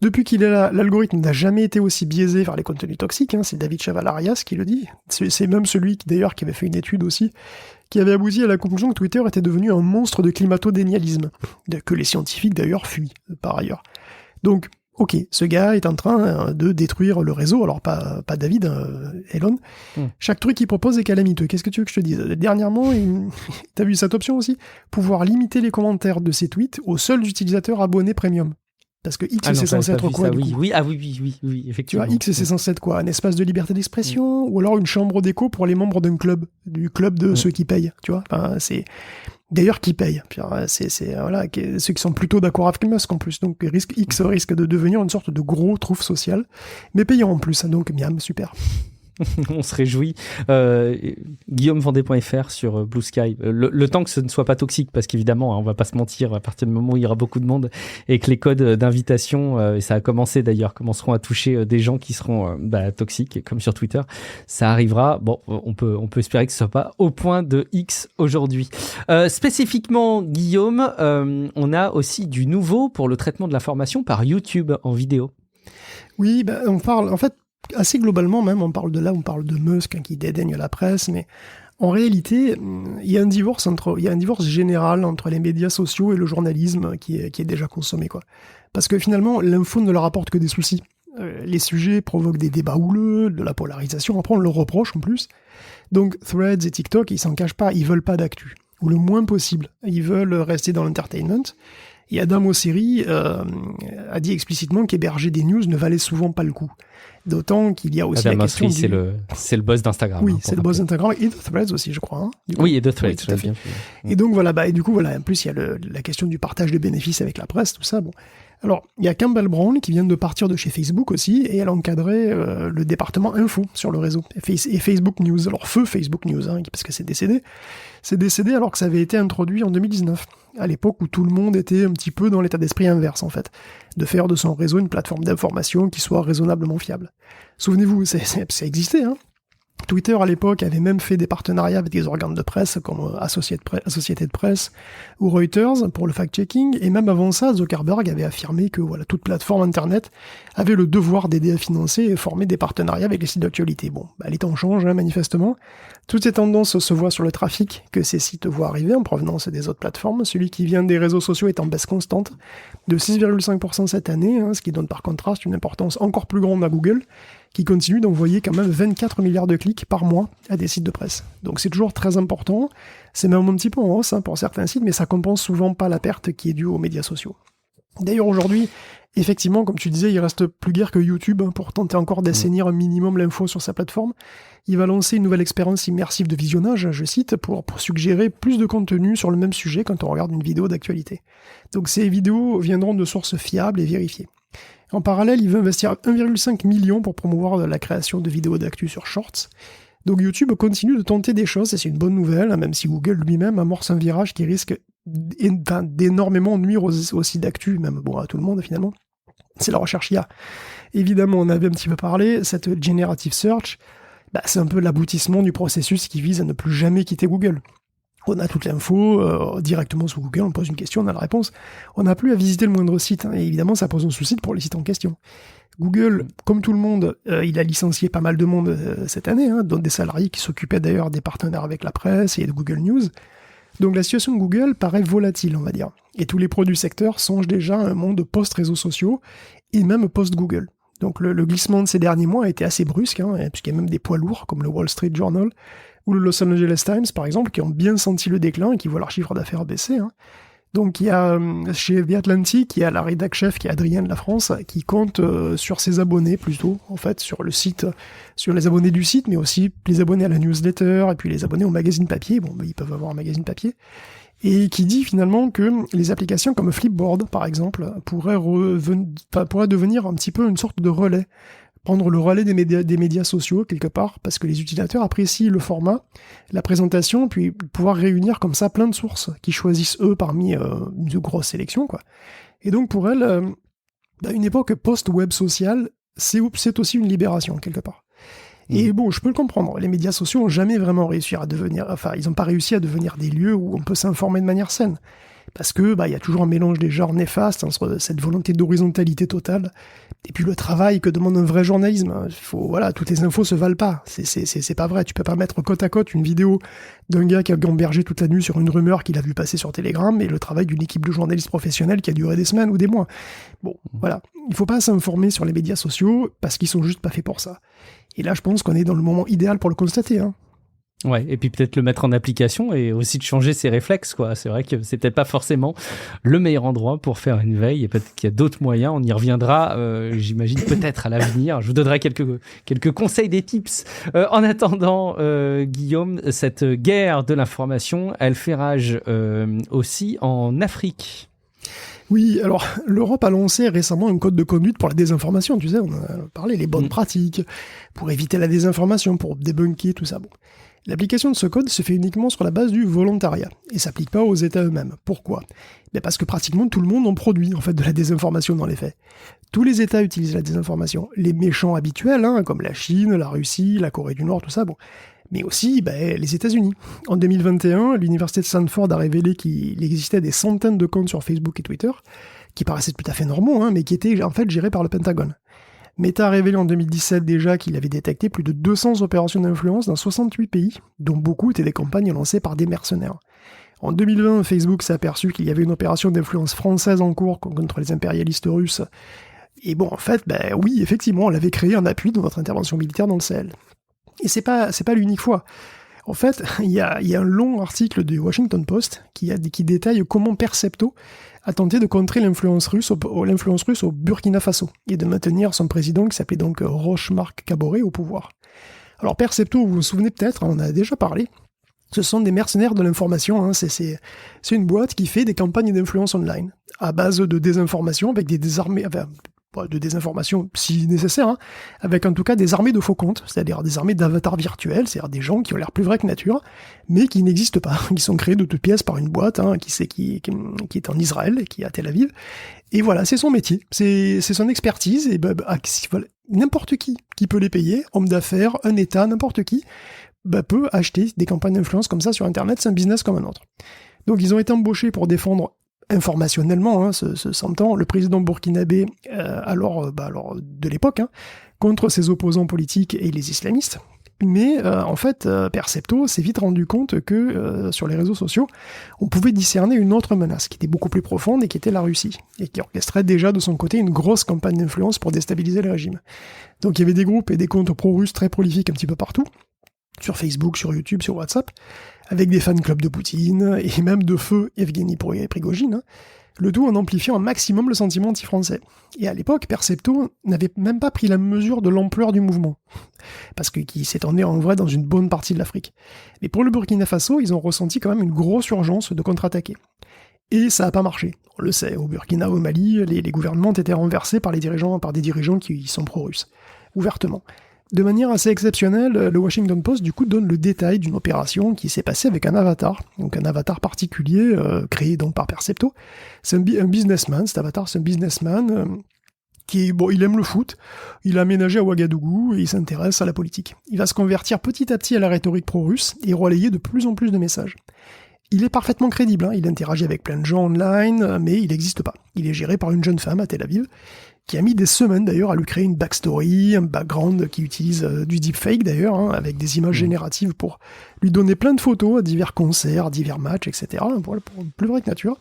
Depuis qu'il est là, l'algorithme n'a jamais été aussi biaisé vers les contenus toxiques, c'est David Chavalarias qui le dit. C'est même celui qui avait fait une étude aussi, qui avait abouti à la conclusion que Twitter était devenu un monstre de climato-dénialisme, que les scientifiques d'ailleurs fuient, par ailleurs. Donc, ok, ce gars est en train de détruire le réseau, alors pas David, Elon. Chaque truc qu'il propose est calamiteux. Qu'est-ce que tu veux que je te dise ? Dernièrement, t'as vu cette option aussi ? Pouvoir limiter les commentaires de ses tweets aux seuls utilisateurs abonnés premium. Parce que X, c'est censé être quoi, oui, effectivement. Tu vois, X, c'est censé être quoi ? Un espace de liberté d'expression, ou alors une chambre d'écho pour les membres d'un club, du club de ceux qui payent, tu vois. Enfin, c'est... D'ailleurs, qui payent. Voilà, ceux qui sont plutôt d'accord avec Musk en plus. Donc, X risque de devenir une sorte de gros trouf social, mais payant en plus. Donc, miam, super. On se réjouit. GuillaumeVendée.fr sur Blue Sky. Le temps que ce ne soit pas toxique, parce qu'évidemment, on va pas se mentir, à partir du moment où il y aura beaucoup de monde et que les codes d'invitation, et ça a commencé d'ailleurs, commenceront à toucher des gens qui seront toxiques, comme sur Twitter, ça arrivera. Bon, on peut espérer que ce soit pas au point de X aujourd'hui. Spécifiquement, Guillaume, on a aussi du nouveau pour le traitement de l'information par YouTube en vidéo. Oui, on parle, en fait, assez globalement même, on parle de Musk qui dédaigne la presse, mais en réalité, il y a un divorce général entre les médias sociaux et le journalisme qui est déjà consommé, quoi. Parce que finalement, l'info ne leur apporte que des soucis. Les sujets provoquent des débats houleux, de la polarisation, après on le reproche en plus. Donc Threads et TikTok, ils s'en cachent pas, ils veulent pas d'actu, ou le moins possible. Ils veulent rester dans l'entertainment. Et Adam Mosseri a dit explicitement qu'héberger des news ne valait souvent pas le coup. D'autant qu'il y a aussi Adam la question c'est le boss d'Instagram. Oui, c'est le boss d'Instagram et de Threads aussi, je crois. Oui, et de Threads, tout à fait. Et donc voilà, et du coup, voilà, en plus, il y a la question du partage de bénéfices avec la presse, tout ça, bon. Alors, il y a Campbell Brown qui vient de partir de chez Facebook aussi, et elle encadrait le département info sur le réseau, et Facebook News. Alors, feu Facebook News, parce que c'est décédé. C'est décédé alors que ça avait été introduit en 2019, à l'époque où tout le monde était un petit peu dans l'état d'esprit inverse, en fait, de faire de son réseau une plateforme d'information qui soit raisonnablement fiable. Souvenez-vous, ça existait, Twitter, à l'époque, avait même fait des partenariats avec des organes de presse, comme Associated Press ou Reuters, pour le fact-checking, et même avant ça, Zuckerberg avait affirmé que voilà, toute plateforme Internet avait le devoir d'aider à financer et former des partenariats avec les sites d'actualité. Bon, les temps changent, manifestement. Toutes ces tendances se voient sur le trafic que ces sites voient arriver en provenance des autres plateformes. Celui qui vient des réseaux sociaux est en baisse constante, de 6,5% cette année, ce qui donne par contraste une importance encore plus grande à Google, qui continue d'envoyer quand même 24 milliards de clics par mois à des sites de presse. Donc c'est toujours très important, c'est même un petit peu en hausse pour certains sites, mais ça compense souvent pas la perte qui est due aux médias sociaux. D'ailleurs aujourd'hui, effectivement, comme tu disais, il reste plus guère que YouTube pour tenter encore d'assainir un minimum l'info sur sa plateforme. Il va lancer une nouvelle expérience immersive de visionnage, je cite, pour suggérer plus de contenu sur le même sujet quand on regarde une vidéo d'actualité. Donc ces vidéos viendront de sources fiables et vérifiées. En parallèle, il veut investir 1,5 million pour promouvoir la création de vidéos d'actu sur Shorts. Donc YouTube continue de tenter des choses, et c'est une bonne nouvelle, même si Google lui-même amorce un virage qui risque d'énormément nuire aux sites d'actu, même à tout le monde finalement. C'est la recherche IA. Évidemment, on avait un petit peu parlé, cette Generative Search, c'est un peu l'aboutissement du processus qui vise à ne plus jamais quitter Google. On a toute l'info directement sur Google, on pose une question, on a la réponse. On n'a plus à visiter le moindre site, et évidemment ça pose un souci pour les sites en question. Google, comme tout le monde, il a licencié pas mal de monde cette année, dont des salariés qui s'occupaient d'ailleurs des partenaires avec la presse et de Google News. Donc la situation de Google paraît volatile, on va dire. Et tous les pros du secteur songent déjà à un monde post-réseaux sociaux, et même post-Google. Donc le glissement de ces derniers mois a été assez brusque, puisqu'il y a même des poids lourds, comme le Wall Street Journal, ou le Los Angeles Times, par exemple, qui ont bien senti le déclin et qui voient leur chiffre d'affaires baisser. Hein. Donc il y a chez The Atlantic, il y a la rédac chef qui est Adrienne La France, qui compte sur ses abonnés plutôt, en fait, sur le site, sur les abonnés du site, mais aussi les abonnés à la newsletter, et puis les abonnés au magazine papier, bon, ils peuvent avoir un magazine papier, et qui dit finalement que les applications comme Flipboard, par exemple, pourraient devenir un petit peu une sorte de relais, prendre le relais des médias sociaux quelque part, parce que les utilisateurs apprécient le format, la présentation, puis pouvoir réunir comme ça plein de sources qui choisissent eux parmi une grosse sélection, quoi. Et donc pour elle, une époque post-web social, c'est aussi une libération quelque part. Et bon, je peux le comprendre, les médias sociaux n'ont jamais vraiment réussi à devenir, ils n'ont pas réussi à devenir des lieux où on peut s'informer de manière saine. Parce que y a toujours un mélange des genres néfastes entre cette volonté d'horizontalité totale et puis le travail que demande un vrai journalisme. Toutes les infos se valent pas. C'est pas vrai. Tu peux pas mettre côte à côte une vidéo d'un gars qui a gambergé toute la nuit sur une rumeur qu'il a vu passer sur Telegram et le travail d'une équipe de journalistes professionnels qui a duré des semaines ou des mois. Bon, voilà. Il faut pas s'informer sur les médias sociaux parce qu'ils sont juste pas faits pour ça. Et là, je pense qu'on est dans le moment idéal pour le constater, hein. Ouais, et puis peut-être le mettre en application et aussi de changer ses réflexes, quoi. C'est vrai que c'est peut-être pas forcément le meilleur endroit pour faire une veille, et peut-être qu'il y a d'autres moyens. On y reviendra, j'imagine, peut-être à l'avenir. Je vous donnerai quelques conseils, des tips. En attendant, Guillaume, cette guerre de l'information, elle fait rage aussi en Afrique. Oui, alors l'Europe a lancé récemment un code de conduite pour la désinformation, tu sais, on a parlé les bonnes pratiques, pour éviter la désinformation, pour débunker, tout ça. Bon. L'application de ce code se fait uniquement sur la base du volontariat et s'applique pas aux États eux-mêmes. Pourquoi ? Parce que pratiquement tout le monde en produit en fait de la désinformation dans les faits. Tous les États utilisent la désinformation. Les méchants habituels, comme la Chine, la Russie, la Corée du Nord, tout ça, bon. Mais aussi les États-Unis. En 2021, l'université de Stanford a révélé qu'il existait des centaines de comptes sur Facebook et Twitter qui paraissaient tout à fait normaux, mais qui étaient en fait gérés par le Pentagone. Meta a révélé en 2017 déjà qu'il avait détecté plus de 200 opérations d'influence dans 68 pays, dont beaucoup étaient des campagnes lancées par des mercenaires. En 2020, Facebook s'est aperçu qu'il y avait une opération d'influence française en cours contre les impérialistes russes. Et bon, en fait, oui, effectivement, on l'avait créé en appui de notre intervention militaire dans le Sahel. Et c'est pas l'unique fois. En fait, il y a un long article du Washington Post qui détaille comment Percepto a tenté de contrer l'influence russe au Burkina Faso et de maintenir son président qui s'appelait donc Roch-Marc Kaboré au pouvoir. Alors Percepto, vous vous souvenez peut-être, on en a déjà parlé, ce sont des mercenaires de l'information, c'est une boîte qui fait des campagnes d'influence online à base de désinformation avec des armées, de désinformation si nécessaire, avec en tout cas des armées de faux comptes, c'est-à-dire des armées d'avatars virtuels, c'est-à-dire des gens qui ont l'air plus vrais que nature, mais qui n'existent pas, qui sont créés de toutes pièces par une boîte qui est en Israël, qui est à Tel Aviv. Et voilà, c'est son métier, c'est son expertise, et n'importe qui peut les payer, homme d'affaires, un État, n'importe qui, peut acheter des campagnes d'influence comme ça sur Internet, c'est un business comme un autre. Donc ils ont été embauchés pour défendre informationnellement, s'entend, le président burkinabé de l'époque, contre ses opposants politiques et les islamistes. Mais en fait, Percepto s'est vite rendu compte que sur les réseaux sociaux, on pouvait discerner une autre menace qui était beaucoup plus profonde et qui était la Russie, et qui orchestrait déjà de son côté une grosse campagne d'influence pour déstabiliser le régime. Donc il y avait des groupes et des comptes pro-russes très prolifiques un petit peu partout, sur Facebook, sur YouTube, sur WhatsApp, avec des fan clubs de Poutine, et même de feu Evgeny Prigojine, le tout en amplifiant un maximum le sentiment anti-français. Et à l'époque, Percepto n'avait même pas pris la mesure de l'ampleur du mouvement, parce qu'il s'étendait en vrai dans une bonne partie de l'Afrique. Mais pour le Burkina Faso, ils ont ressenti quand même une grosse urgence de contre-attaquer. Et ça n'a pas marché. On le sait, au Burkina, au Mali, les gouvernements étaient renversés par des dirigeants qui sont pro-russes, ouvertement. De manière assez exceptionnelle, le Washington Post du coup donne le détail d'une opération qui s'est passée avec un avatar, donc un avatar particulier créé donc par Percepto. C'est un businessman, cet avatar c'est un businessman il aime le foot, il a aménagé à Ouagadougou et il s'intéresse à la politique. Il va se convertir petit à petit à la rhétorique pro-russe et relayer de plus en plus de messages. Il est parfaitement crédible, il interagit avec plein de gens online, mais il n'existe pas. Il est géré par une jeune femme à Tel Aviv, qui a mis des semaines d'ailleurs à lui créer une backstory, un background qui utilise du deepfake d'ailleurs, avec des images génératives pour lui donner plein de photos à divers concerts, divers matchs, etc. Pour plus vrai que nature.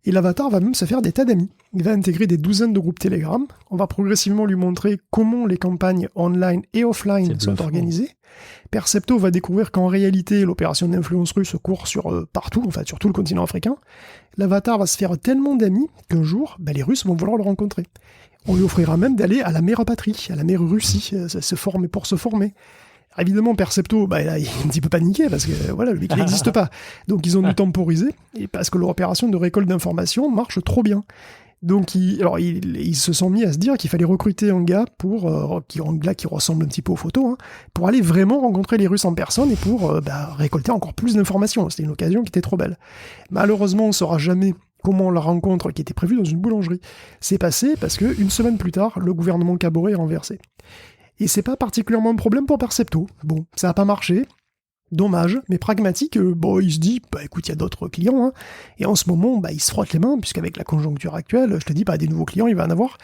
Et l'avatar va même se faire des tas d'amis. Il va intégrer des douzaines de groupes Telegram. On va progressivement lui montrer comment les campagnes online et offline sont organisées. Percepto va découvrir qu'en réalité, l'opération d'influence russe court sur partout, en fait, sur tout le continent africain. L'avatar va se faire tellement d'amis qu'un jour, les Russes vont vouloir le rencontrer. On lui offrira même d'aller à la mère patrie, à la mère Russie, pour se former. Évidemment, Percepto, là, il est un petit peu paniqué parce que voilà, le mec n'existe pas. Donc ils ont dû temporiser, et parce que leur opération de récolte d'informations marche trop bien. Donc ils se sont mis à se dire qu'il fallait recruter un gars qui ressemble un petit peu aux photos, pour aller vraiment rencontrer les Russes en personne et pour récolter encore plus d'informations. C'était une occasion qui était trop belle. Malheureusement, on ne saura jamais comment la rencontre qui était prévue dans une boulangerie s'est passée parce qu'une semaine plus tard, le gouvernement Cabore est renversé. Et c'est pas particulièrement un problème pour Percepto. Bon, ça n'a pas marché. Dommage, mais pragmatique, il se dit, écoute, il y a d'autres clients, et en ce moment, il se frotte les mains, puisqu'avec la conjoncture actuelle, je te dis, des nouveaux clients, il va en avoir.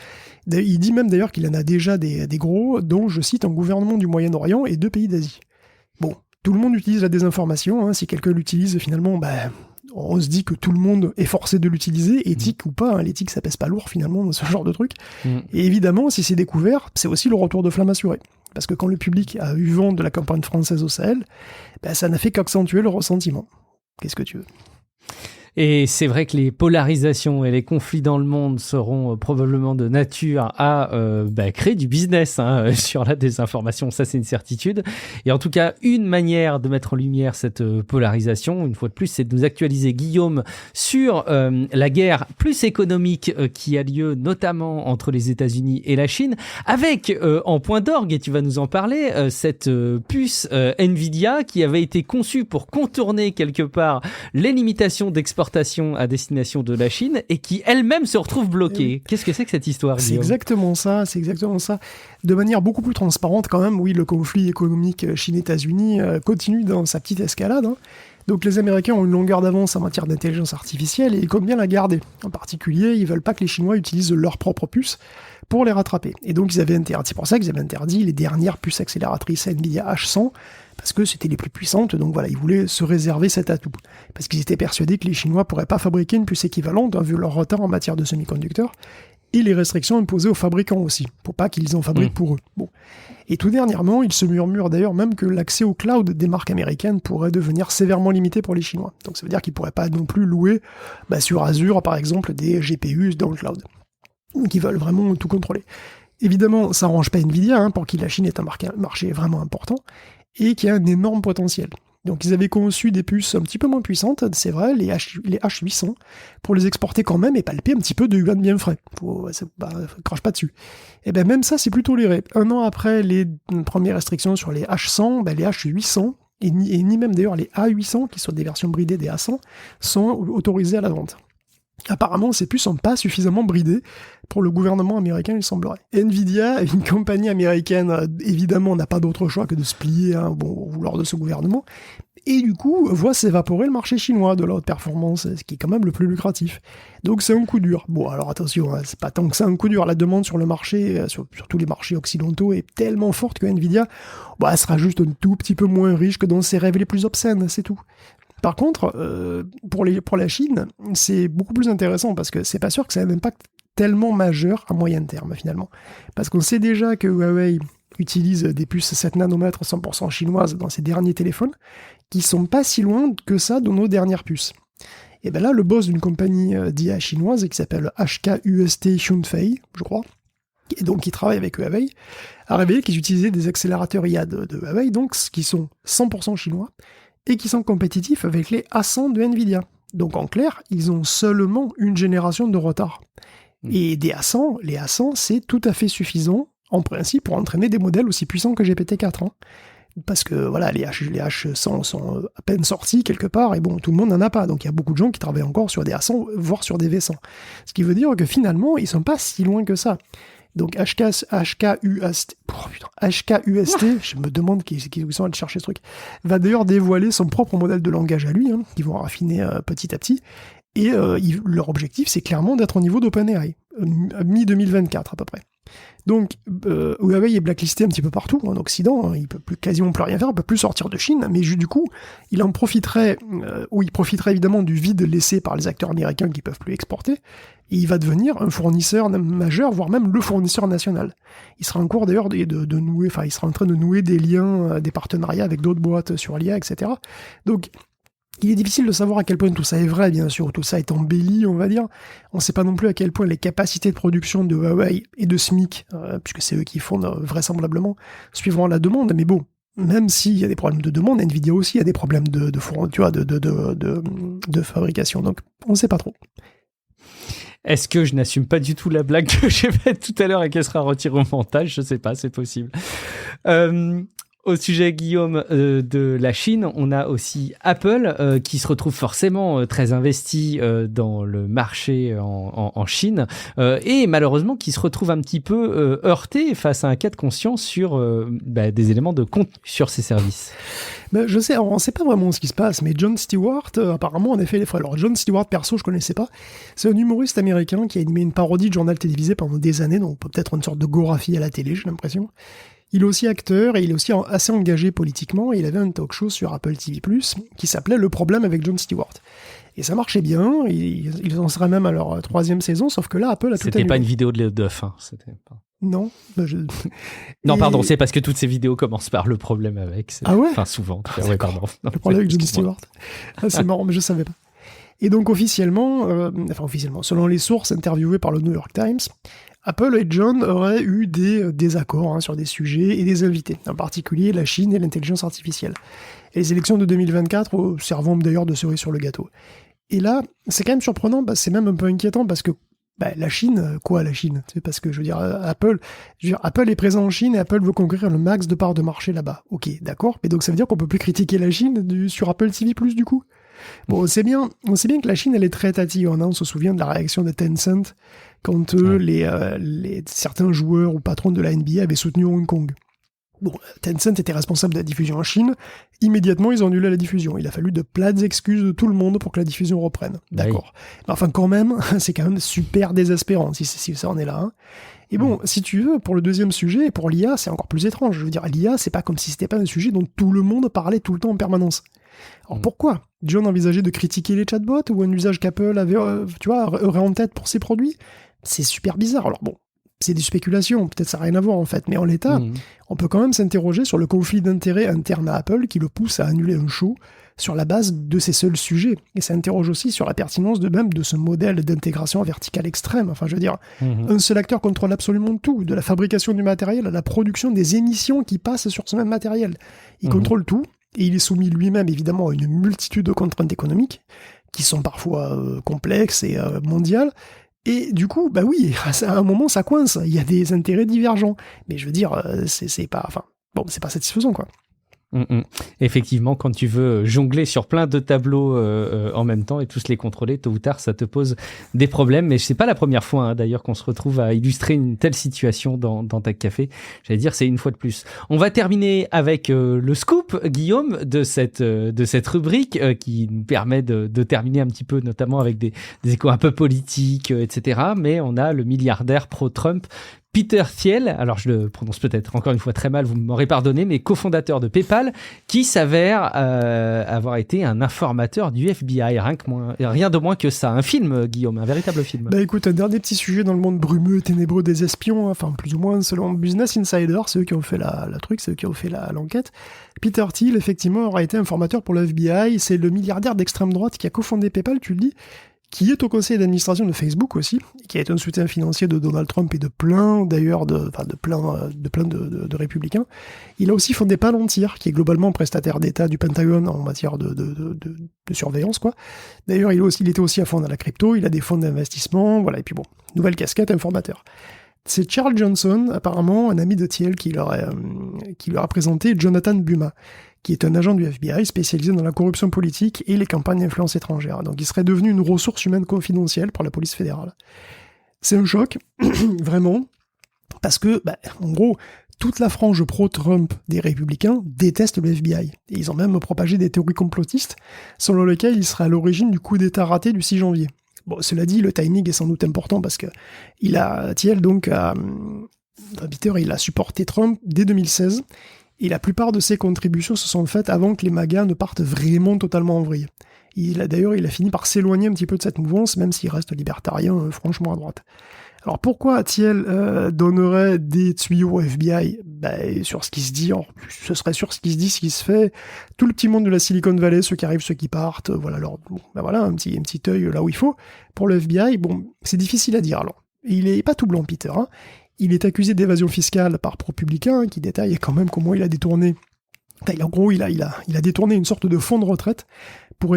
Il dit même d'ailleurs qu'il en a déjà des gros, dont, je cite, un gouvernement du Moyen-Orient et 2 pays d'Asie. Bon, tout le monde utilise la désinformation, si quelqu'un l'utilise, finalement, on se dit que tout le monde est forcé de l'utiliser, éthique ou pas, l'éthique ça pèse pas lourd finalement dans ce genre de truc. Et évidemment, si c'est découvert, c'est aussi le retour de flamme assuré. Parce que quand le public a eu vent de la campagne française au Sahel, ça n'a fait qu'accentuer le ressentiment. Qu'est-ce que tu veux ? Et c'est vrai que les polarisations et les conflits dans le monde seront probablement de nature à créer du business sur la désinformation, ça c'est une certitude. Et en tout cas, une manière de mettre en lumière cette polarisation, une fois de plus, c'est de nous actualiser, Guillaume, sur la guerre plus économique qui a lieu notamment entre les États-Unis et la Chine, avec en point d'orgue, et tu vas nous en parler, cette puce Nvidia qui avait été conçue pour contourner quelque part les limitations d'exportation à destination de la Chine et qui elle-même se retrouve bloquée. Qu'est-ce que c'est que cette histoire, Guillaume ? C'est exactement ça. De manière beaucoup plus transparente quand même, oui, le conflit économique Chine-États-Unis continue dans sa petite escalade. Donc les Américains ont une longueur d'avance en matière d'intelligence artificielle et ils comptent bien la garder. En particulier, ils veulent pas que les Chinois utilisent leurs propres puces pour les rattraper. Et donc c'est pour ça qu'ils avaient interdit les dernières puces accélératrices Nvidia H100, parce que c'était les plus puissantes, donc voilà, ils voulaient se réserver cet atout. Parce qu'ils étaient persuadés que les Chinois pourraient pas fabriquer une puce équivalente, vu leur retard en matière de semi-conducteurs, et les restrictions imposées aux fabricants aussi, pour pas qu'ils en fabriquent pour eux. Bon. Et tout dernièrement, il se murmure d'ailleurs même que l'accès au cloud des marques américaines pourrait devenir sévèrement limité pour les Chinois. Donc ça veut dire qu'ils pourraient pas non plus louer sur Azure, par exemple, des GPU dans le cloud. Donc ils veulent vraiment tout contrôler. Évidemment, ça n'arrange pas Nvidia, pour qui la Chine est un marché vraiment important, et qui a un énorme potentiel. Donc ils avaient conçu des puces un petit peu moins puissantes, c'est vrai, les H800, pour les exporter quand même et palper un petit peu de yuan bien frais. Crache pas dessus. Et même ça, c'est plus toléré. 1 an après les premières restrictions sur les H100, les H800, et ni même d'ailleurs les A800, qui sont des versions bridées des A100, sont autorisés à la vente. Apparemment, ces puces sont pas suffisamment bridées pour le gouvernement américain, il semblerait. Nvidia, une compagnie américaine, évidemment, n'a pas d'autre choix que de se plier au vouloir de ce gouvernement, et du coup, voit s'évaporer le marché chinois de la haute performance, ce qui est quand même le plus lucratif. Donc c'est un coup dur. Bon, alors attention, c'est pas tant que ça un coup dur. La demande sur le marché, sur tous les marchés occidentaux, est tellement forte que Nvidia, elle sera juste un tout petit peu moins riche que dans ses rêves les plus obscènes, c'est tout. Par contre, pour la Chine, c'est beaucoup plus intéressant parce que c'est pas sûr que ça ait un impact tellement majeur à moyen terme finalement. Parce qu'on sait déjà que Huawei utilise des puces 7 nanomètres 100% chinoises dans ses derniers téléphones, qui sont pas si loin que ça de nos dernières puces. Et là, le boss d'une compagnie d'IA chinoise qui s'appelle HKUST Xunfei, je crois, et donc qui travaille avec Huawei, a révélé qu'ils utilisaient des accélérateurs IA de Huawei, donc qui sont 100% chinois, et qui sont compétitifs avec les A100 de Nvidia. Donc en clair, ils ont seulement une génération de retard. Et les A100, c'est tout à fait suffisant, en principe, pour entraîner des modèles aussi puissants que GPT-4. Parce que voilà, les H100 sont à peine sortis quelque part, et tout le monde n'en a pas. Donc il y a beaucoup de gens qui travaillent encore sur des A100, voire sur des V100. Ce qui veut dire que finalement, ils sont pas si loin que ça. Donc HKUST, je me demande qui sont allés chercher ce truc, va d'ailleurs dévoiler son propre modèle de langage à lui, qu'ils vont raffiner petit à petit, Et leur objectif, c'est clairement d'être au niveau d'OpenAI, mi-2024 à peu près. Donc, Huawei est blacklisté un petit peu partout en Occident, il peut quasiment plus rien faire, il peut plus sortir de Chine, mais du coup, il profiterait évidemment du vide laissé par les acteurs américains qui peuvent plus exporter, et il va devenir un fournisseur majeur, voire même le fournisseur national. Il sera en cours d'ailleurs de nouer, il sera en train de nouer des liens, des partenariats avec d'autres boîtes sur l'IA, etc. Donc, il est difficile de savoir à quel point tout ça est vrai, bien sûr, tout ça est embelli, on va dire. On ne sait pas non plus à quel point les capacités de production de Huawei et de SMIC, puisque c'est eux qui font vraisemblablement, suivront la demande, mais bon, même s'il y a des problèmes de demande, Nvidia aussi a des problèmes de fabrication, donc on ne sait pas trop. Est-ce que je n'assume pas du tout la blague que j'ai faite tout à l'heure et qu'elle sera retirée au montage? Je ne sais pas, c'est possible. Au sujet, Guillaume, de la Chine, on a aussi Apple qui se retrouve forcément très investi dans le marché en Chine et malheureusement qui se retrouve un petit peu heurté face à un cas de conscience sur des éléments de contenu sur ses services. Je sais, on ne sait pas vraiment ce qui se passe, mais Jon Stewart, apparemment, en effet, les frères. Alors, Jon Stewart, perso, je connaissais pas. C'est un humoriste américain qui a animé une parodie de journal télévisé pendant des années, donc peut-être une sorte de Gorafi à la télé, j'ai l'impression. Il est aussi acteur et il est aussi assez engagé politiquement. Et il avait un talk show sur Apple TV+, qui s'appelait Le problème avec Jon Stewart. Et ça marchait bien, ils en seraient même à leur 3e saison, sauf que là, Apple a tout annulé. C'était pas une vidéo de fin, c'était pas... Non. Non, pardon, c'est parce que toutes ces vidéos commencent par le problème avec. Ah ouais? Enfin, souvent. Ouais, pardon. Le problème avec Jon Stewart. C'est marrant, mais je savais pas. Et donc, officiellement, selon les sources interviewées par le New York Times, Apple et John auraient eu des désaccords sur des sujets et des invités, en particulier la Chine et l'intelligence artificielle. Et les élections de 2024 servent d'ailleurs de cerise sur le gâteau. Et là, c'est quand même surprenant, c'est même un peu inquiétant parce que la Chine, quoi la Chine? C'est parce que Apple est présent en Chine et Apple veut conquérir le max de parts de marché là-bas. Ok, d'accord, mais donc ça veut dire qu'on peut plus critiquer la Chine sur Apple TV+, du coup? Bon, on sait bien que la Chine, elle est très tatillonne. On se souvient de la réaction de Tencent quand certains joueurs ou patrons de la NBA avaient soutenu Hong Kong. Bon, Tencent était responsable de la diffusion en Chine. Immédiatement, ils ont annulé la diffusion. Il a fallu de plates excuses de tout le monde pour que la diffusion reprenne. D'accord. Oui. Mais enfin, quand même, c'est quand même super désespérant si ça en est là. Hein. Et bon, si tu veux, pour le deuxième sujet, pour l'IA, c'est encore plus étrange. Je veux dire, l'IA, c'est pas comme si c'était pas un sujet dont tout le monde parlait tout le temps en permanence. Alors pourquoi John envisageait de critiquer les chatbots ou un usage qu'Apple avait, aurait en tête pour ses produits? C'est super bizarre. Alors bon, c'est des spéculations, peut-être ça n'a rien à voir en fait, mais en l'état, on peut quand même s'interroger sur le conflit d'intérêts interne à Apple qui le pousse à annuler un show sur la base de ces seuls sujets. Et ça interroge aussi sur la pertinence de ce modèle d'intégration verticale extrême. Enfin, je veux dire, un seul acteur contrôle absolument tout, de la fabrication du matériel à la production des émissions qui passent sur ce même matériel. Il contrôle tout, et il est soumis lui-même évidemment à une multitude de contraintes économiques, qui sont parfois complexes et mondiales. Et du coup, oui, à un moment ça coince, il y a des intérêts divergents. Mais je veux dire, c'est pas satisfaisant, quoi. Effectivement, quand tu veux jongler sur plein de tableaux en même temps et tous les contrôler, tôt ou tard, ça te pose des problèmes. Mais c'est pas la première fois, d'ailleurs, qu'on se retrouve à illustrer une telle situation dans Tech Café. J'allais dire, c'est une fois de plus. On va terminer avec le scoop, Guillaume, de cette rubrique qui nous permet de terminer un petit peu, notamment avec des échos un peu politiques, etc. Mais on a le milliardaire pro-Trump, Peter Thiel, alors je le prononce peut-être encore une fois très mal, vous m'aurez pardonné, mais cofondateur de PayPal, qui s'avère avoir été un informateur du FBI, rien de moins que ça. Un film, Guillaume, un véritable film. Écoute, un dernier petit sujet dans le monde brumeux et ténébreux des espions, enfin plus ou moins selon Business Insider, c'est eux qui ont fait c'est eux qui ont fait l'enquête. Peter Thiel, effectivement, aura été informateur pour le FBI, c'est le milliardaire d'extrême droite qui a cofondé PayPal, tu le dis, qui est au conseil d'administration de Facebook aussi, qui a été un soutien financier de Donald Trump et de plein d'ailleurs de républicains. Il a aussi fondé Palantir, qui est globalement prestataire d'État du Pentagone en matière de surveillance, quoi. D'ailleurs, il était aussi à fond dans la crypto, il a des fonds d'investissement, voilà, et puis bon, nouvelle casquette, informateur. C'est Charles Johnson, apparemment, un ami de Thiel, qui leur a présenté Jonathan Buma, qui est un agent du FBI spécialisé dans la corruption politique et les campagnes d'influence étrangère. Donc il serait devenu une ressource humaine confidentielle pour la police fédérale. C'est un choc, vraiment, parce que, en gros, toute la frange pro-Trump des républicains déteste le FBI. Et ils ont même propagé des théories complotistes selon lesquelles il serait à l'origine du coup d'État raté du 6 janvier. Bon, cela dit, le timing est sans doute important parce que Peter, il a supporté Trump dès 2016 et la plupart de ses contributions se sont faites avant que les MAGA ne partent vraiment totalement en vrille. Il a fini par s'éloigner un petit peu de cette mouvance, même s'il reste libertarien franchement à droite. Alors pourquoi Thiel donnerait des tuyaux au FBI ? Sur ce qui se dit, ce serait sur ce qui se dit, ce qui se fait. Tout le petit monde de la Silicon Valley, ceux qui arrivent, ceux qui partent, un petit œil là où il faut. Pour le FBI, c'est difficile à dire. Alors, il est pas tout blanc, Peter. Hein. Il est accusé d'évasion fiscale par ProPublica, qui détaille quand même comment il a détourné. En gros, il a détourné une sorte de fonds de retraite pour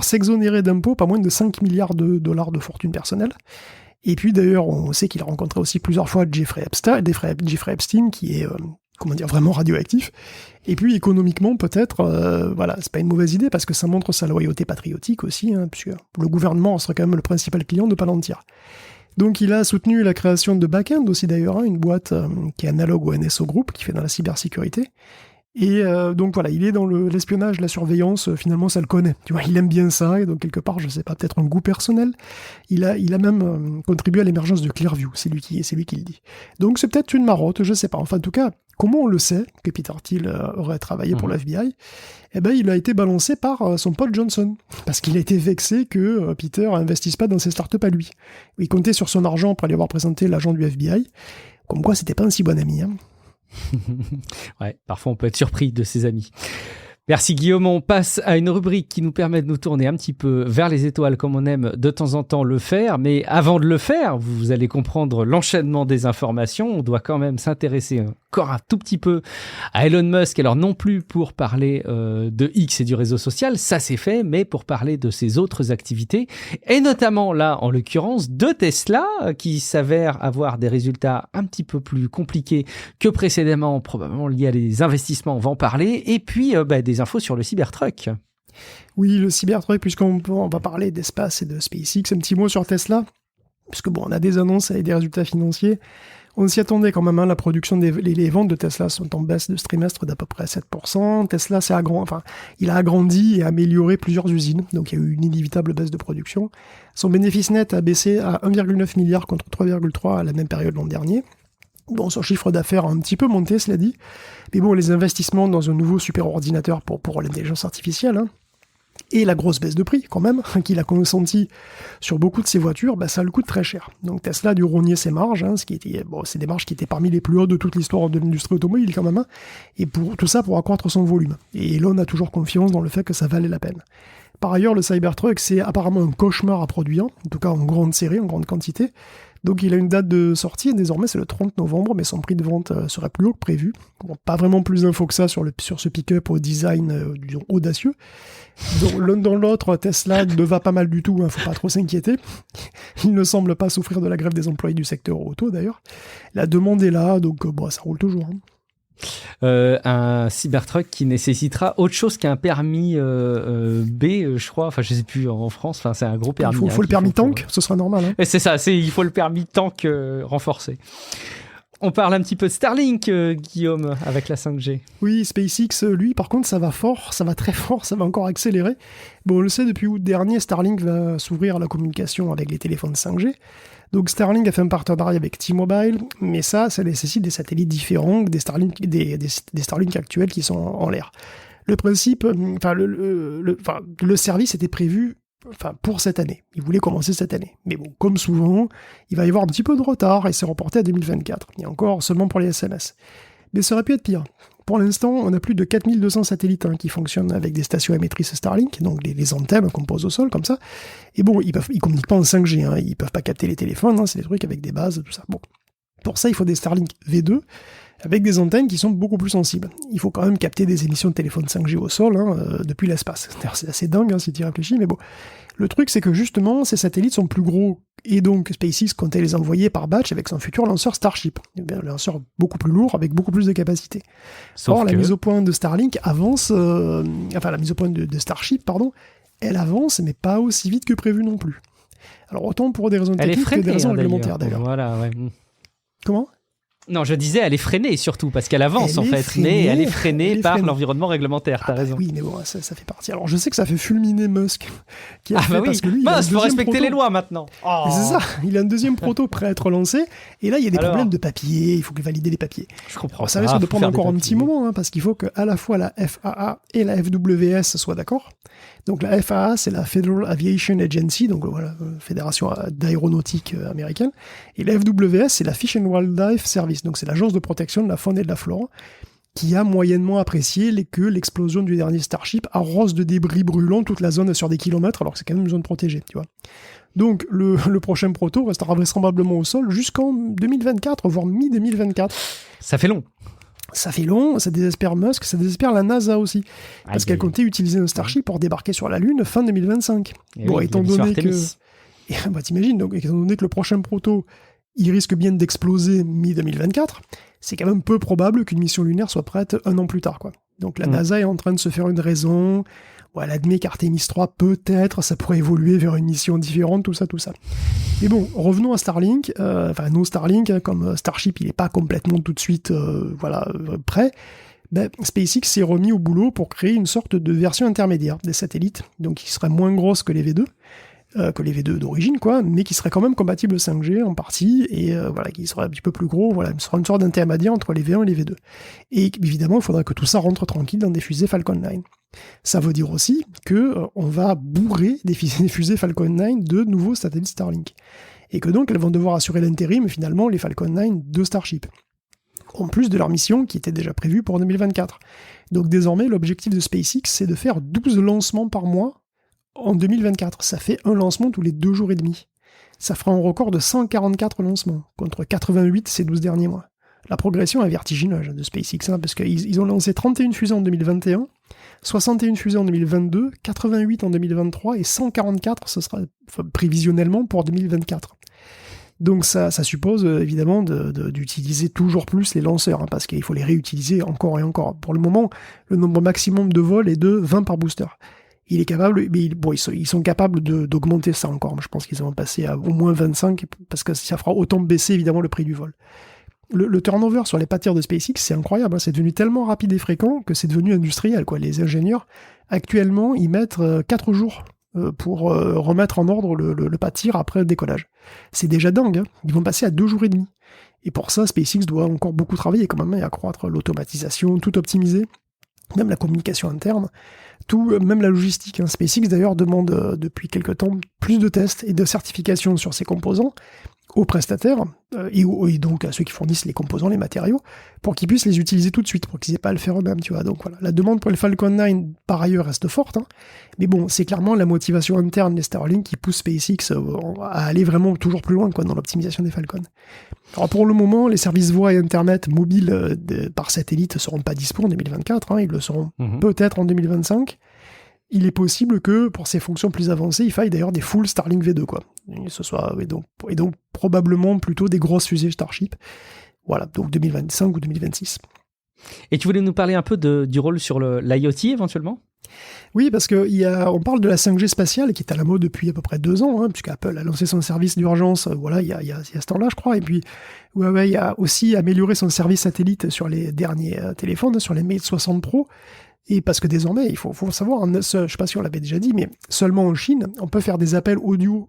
s'exonérer d'impôts pas moins de 5 milliards de dollars de fortune personnelle. Et puis d'ailleurs, on sait qu'il a rencontré aussi plusieurs fois Jeffrey Epstein, qui est vraiment radioactif. Et puis économiquement, peut-être, c'est pas une mauvaise idée parce que ça montre sa loyauté patriotique aussi, puisque le gouvernement serait quand même le principal client de Palantir. Donc il a soutenu la création de Backend aussi d'ailleurs, une boîte qui est analogue au NSO Group, qui fait dans la cybersécurité. Et il est dans l'espionnage, la surveillance, finalement ça le connaît. Tu vois, il aime bien ça, et donc quelque part, je sais pas, peut-être un goût personnel. Il a même contribué à l'émergence de Clearview, c'est lui qui le dit. Donc c'est peut-être une marotte, je sais pas. Enfin en tout cas, comment on le sait que Peter Thiel aurait travaillé pour l'FBI ? Il a été balancé par son pote Johnson, parce qu'il a été vexé que Peter investisse pas dans ses startups à lui. Il comptait sur son argent pour lui avoir présenté l'agent du FBI, comme quoi c'était pas un si bon ami. Ouais, parfois on peut être surpris de ses amis. Merci Guillaume, on passe à une rubrique qui nous permet de nous tourner un petit peu vers les étoiles comme on aime de temps en temps le faire, mais avant de le faire, vous allez comprendre l'enchaînement des informations, on doit quand même s'intéresser encore un tout petit peu à Elon Musk, alors non plus pour parler de X et du réseau social, ça c'est fait, mais pour parler de ses autres activités, et notamment là en l'occurrence de Tesla, qui s'avère avoir des résultats un petit peu plus compliqués que précédemment, probablement liés à des investissements, on va en parler, et puis des infos sur le Cybertruck. Oui, le Cybertruck, puisqu'on va parler d'espace et de SpaceX, un petit mot sur Tesla, puisque on a des annonces et des résultats financiers. On s'y attendait quand même, la production les ventes de Tesla sont en baisse de ce trimestre d'à peu près 7%. Tesla il a agrandi et amélioré plusieurs usines, donc il y a eu une inévitable baisse de production. Son bénéfice net a baissé à 1,9 milliard contre 3,3 à la même période l'an dernier. Son chiffre d'affaires a un petit peu monté, cela dit. Mais les investissements dans un nouveau superordinateur pour l'intelligence artificielle, et la grosse baisse de prix, quand même, qu'il a consenti sur beaucoup de ses voitures, ça le coûte très cher. Donc Tesla a dû rogner ses marges, c'est des marges qui étaient parmi les plus hautes de toute l'histoire de l'industrie automobile, quand même, et tout ça pour accroître son volume. Et Elon a toujours confiance dans le fait que ça valait la peine. Par ailleurs, le Cybertruck, c'est apparemment un cauchemar à produire, en tout cas en grande série, en grande quantité. Donc il a une date de sortie, et désormais c'est le 30 novembre, mais son prix de vente serait plus haut que prévu. Pas vraiment plus d'infos que ça sur ce pick-up au design disons, audacieux. Donc l'un dans l'autre, Tesla ne va pas mal du tout, faut pas trop s'inquiéter. Il ne semble pas souffrir de la grève des employés du secteur auto d'ailleurs. La demande est là, donc ça roule toujours. Un Cybertruck qui nécessitera autre chose qu'un permis B, je crois. Enfin, je sais plus en France. Enfin, c'est un gros permis. Il faut le permis tank, ce sera normal. Et c'est ça. Il faut le permis tank renforcé. On parle un petit peu de Starlink, Guillaume, avec la 5G. Oui, SpaceX, lui, par contre, ça va fort, ça va très fort, ça va encore accélérer. On le sait, depuis août dernier, Starlink va s'ouvrir à la communication avec les téléphones 5G. Donc Starlink a fait un partenariat avec T-Mobile, mais ça nécessite des satellites différents des Starlink actuels qui sont en l'air. Le principe, le service était prévu pour cette année. Il voulait commencer cette année. Mais comme souvent, il va y avoir un petit peu de retard et c'est reporté à 2024. Et encore seulement pour les SMS. Mais ça aurait pu être pire. Pour l'instant, on a plus de 4200 satellites qui fonctionnent avec des stations émettrices Starlink, donc les antennes qu'on pose au sol, comme ça. Et ils communiquent pas en 5G, ils peuvent pas capter les téléphones, c'est des trucs avec des bases, tout ça. Pour ça, il faut des Starlink V2, avec des antennes qui sont beaucoup plus sensibles. Il faut quand même capter des émissions de téléphone 5G au sol, depuis l'espace. C'est assez dingue, si tu y réfléchis, mais bon. Le truc, c'est que justement, ces satellites sont plus gros, et donc SpaceX comptait les envoyer par batch avec son futur lanceur Starship. Un lanceur beaucoup plus lourd, avec beaucoup plus de capacité. Or, la mise au point de Starlink avance, la mise au point de Starship, elle avance, mais pas aussi vite que prévu non plus. Alors, autant pour des raisons techniques que des raisons réglementaires, d'ailleurs. Voilà, ouais. Comment ? Non, je disais, elle est freinée surtout, parce qu'elle avance mais elle est freinée par l'environnement réglementaire, t'as raison. Oui, mais bon, ça fait partie. Alors, je sais que ça fait fulminer Musk. Parce que lui, il faut respecter les lois maintenant. Oh. C'est ça, il a un deuxième proto prêt à être lancé, et là, il y a des problèmes de papier, il faut valider les papiers. Je comprends. Alors, ça risque de prendre encore un petit moment, parce qu'il faut qu'à la fois la FAA et la FWS soient d'accord. Donc, la FAA, c'est la Federal Aviation Agency, donc voilà, Fédération d'aéronautique américaine, et la FWS, c'est la Fish and Wildlife Service. Donc c'est l'agence de protection de la faune et de la flore qui a moyennement apprécié que l'explosion du dernier Starship arrose de débris brûlants toute la zone sur des kilomètres, alors que c'est quand même une zone protégée, tu vois. Donc le prochain proto restera vraisemblablement au sol jusqu'en 2024, voire mi-2024. Ça fait long. Ça fait long, ça désespère Musk, ça désespère la NASA aussi. Parce qu'elle comptait utiliser un Starship pour débarquer sur la Lune fin 2025. Étant donné que... t'imagines, donc étant donné que le prochain proto il risque bien d'exploser mi-2024, c'est quand même peu probable qu'une mission lunaire soit prête un an plus tard, quoi. Donc la NASA est en train de se faire une raison, elle admet qu'Artemis 3, peut-être, ça pourrait évoluer vers une mission différente, tout ça. Mais bon, revenons à Starlink, nos Starlink, comme Starship, il n'est pas complètement tout de suite prêt, SpaceX s'est remis au boulot pour créer une sorte de version intermédiaire des satellites, donc qui serait moins grosse que les V2, d'origine, quoi, mais qui serait quand même compatible 5G en partie, et qui serait un petit peu plus gros, ce sera une sorte d'intermédiaire entre les V1 et les V2. Et évidemment, il faudrait que tout ça rentre tranquille dans des fusées Falcon 9. Ça veut dire aussi qu'on va bourrer des fusées Falcon 9 de nouveaux satellites Starlink. Et que donc, elles vont devoir assurer l'intérim, finalement, les Falcon 9 de Starship. En plus de leur mission qui était déjà prévue pour 2024. Donc désormais, l'objectif de SpaceX, c'est de faire 12 lancements par mois en 2024, ça fait un lancement tous les 2 jours et demi. Ça fera un record de 144 lancements, contre 88 ces 12 derniers mois. La progression est vertigineuse de SpaceX, parce qu'ils ont lancé 31 fusées en 2021, 61 fusées en 2022, 88 en 2023, et 144, ce sera prévisionnellement pour 2024. Donc ça suppose évidemment d'utiliser toujours plus les lanceurs, parce qu'il faut les réutiliser encore et encore. Pour le moment, le nombre maximum de vols est de 20 par booster. Il est capable, mais ils sont capables d'augmenter ça encore. Je pense qu'ils vont passer à au moins 25, parce que ça fera autant baisser évidemment le prix du vol. Le turnover sur les pâtières de SpaceX, c'est incroyable. C'est devenu tellement rapide et fréquent que c'est devenu industriel, quoi. Les ingénieurs, actuellement, ils mettent 4 jours pour remettre en ordre le pâtir après le décollage. C'est déjà dingue, hein. Ils vont passer à 2 jours et demi. Et pour ça, SpaceX doit encore beaucoup travailler quand même, et accroître l'automatisation, tout optimiser, même la communication interne. Même la logistique. SpaceX d'ailleurs demande depuis quelque temps plus de tests et de certifications sur ses composants aux prestataires et donc à ceux qui fournissent les composants, les matériaux, pour qu'ils puissent les utiliser tout de suite, pour qu'ils n'aient pas à le faire eux-mêmes, tu vois. Donc voilà, la demande pour le Falcon 9 par ailleurs reste forte, mais bon, c'est clairement la motivation interne des Starlink qui pousse SpaceX à aller vraiment toujours plus loin, quoi, dans l'optimisation des Falcons. Alors pour le moment, les services voix et internet mobiles par satellite ne seront pas dispo en 2024, ils le seront peut-être en 2025. Il est possible que, pour ces fonctions plus avancées, il faille d'ailleurs des full Starlink V2, quoi. Et donc probablement plutôt des grosses fusées Starship. Voilà, donc 2025 ou 2026. Et tu voulais nous parler un peu du rôle sur l'IoT éventuellement ? Oui, parce qu'on parle de la 5G spatiale qui est à la mode depuis à peu près 2 ans, puisque Apple a lancé son service d'urgence, il y a ce temps-là, je crois, et puis Huawei a aussi amélioré son service satellite sur les derniers téléphones, sur les Mate 60 Pro. Et parce que désormais, il faut savoir, je sais pas si on l'avait déjà dit, mais seulement en Chine, on peut faire des appels audio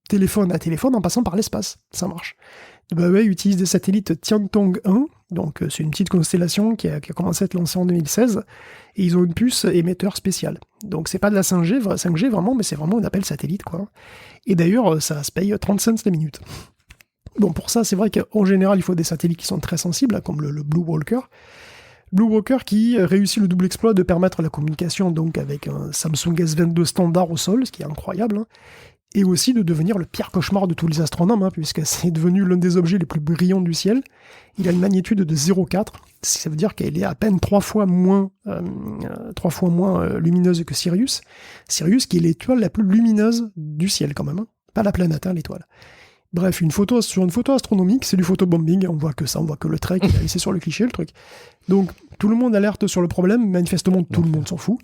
téléphone à téléphone en passant par l'espace. Ça marche. Huawei utilise des satellites Tiantong 1, donc c'est une petite constellation qui a commencé à être lancée en 2016, et ils ont une puce émetteur spéciale. Donc c'est pas de la 5G vraiment, mais c'est vraiment un appel satellite, quoi. Et d'ailleurs, ça se paye 30 cents la minute. Bon, pour ça, c'est vrai qu'en général, il faut des satellites qui sont très sensibles, comme le Blue Walker. Blue Walker qui réussit le double exploit de permettre la communication donc avec un Samsung S22 standard au sol, ce qui est incroyable, et aussi de devenir le pire cauchemar de tous les astronomes, puisque c'est devenu l'un des objets les plus brillants du ciel. Il a une magnitude de 0,4, ça veut dire qu'elle est à peine 3 fois moins lumineuse que Sirius. Sirius qui est l'étoile la plus lumineuse du ciel quand même, pas la planète, l'étoile. Bref, sur une photo astronomique, c'est du photobombing, on voit que ça, on voit que le trait qu'il a laissé sur le cliché, le truc. Donc, tout le monde alerte sur le problème, manifestement tout le monde s'en fout.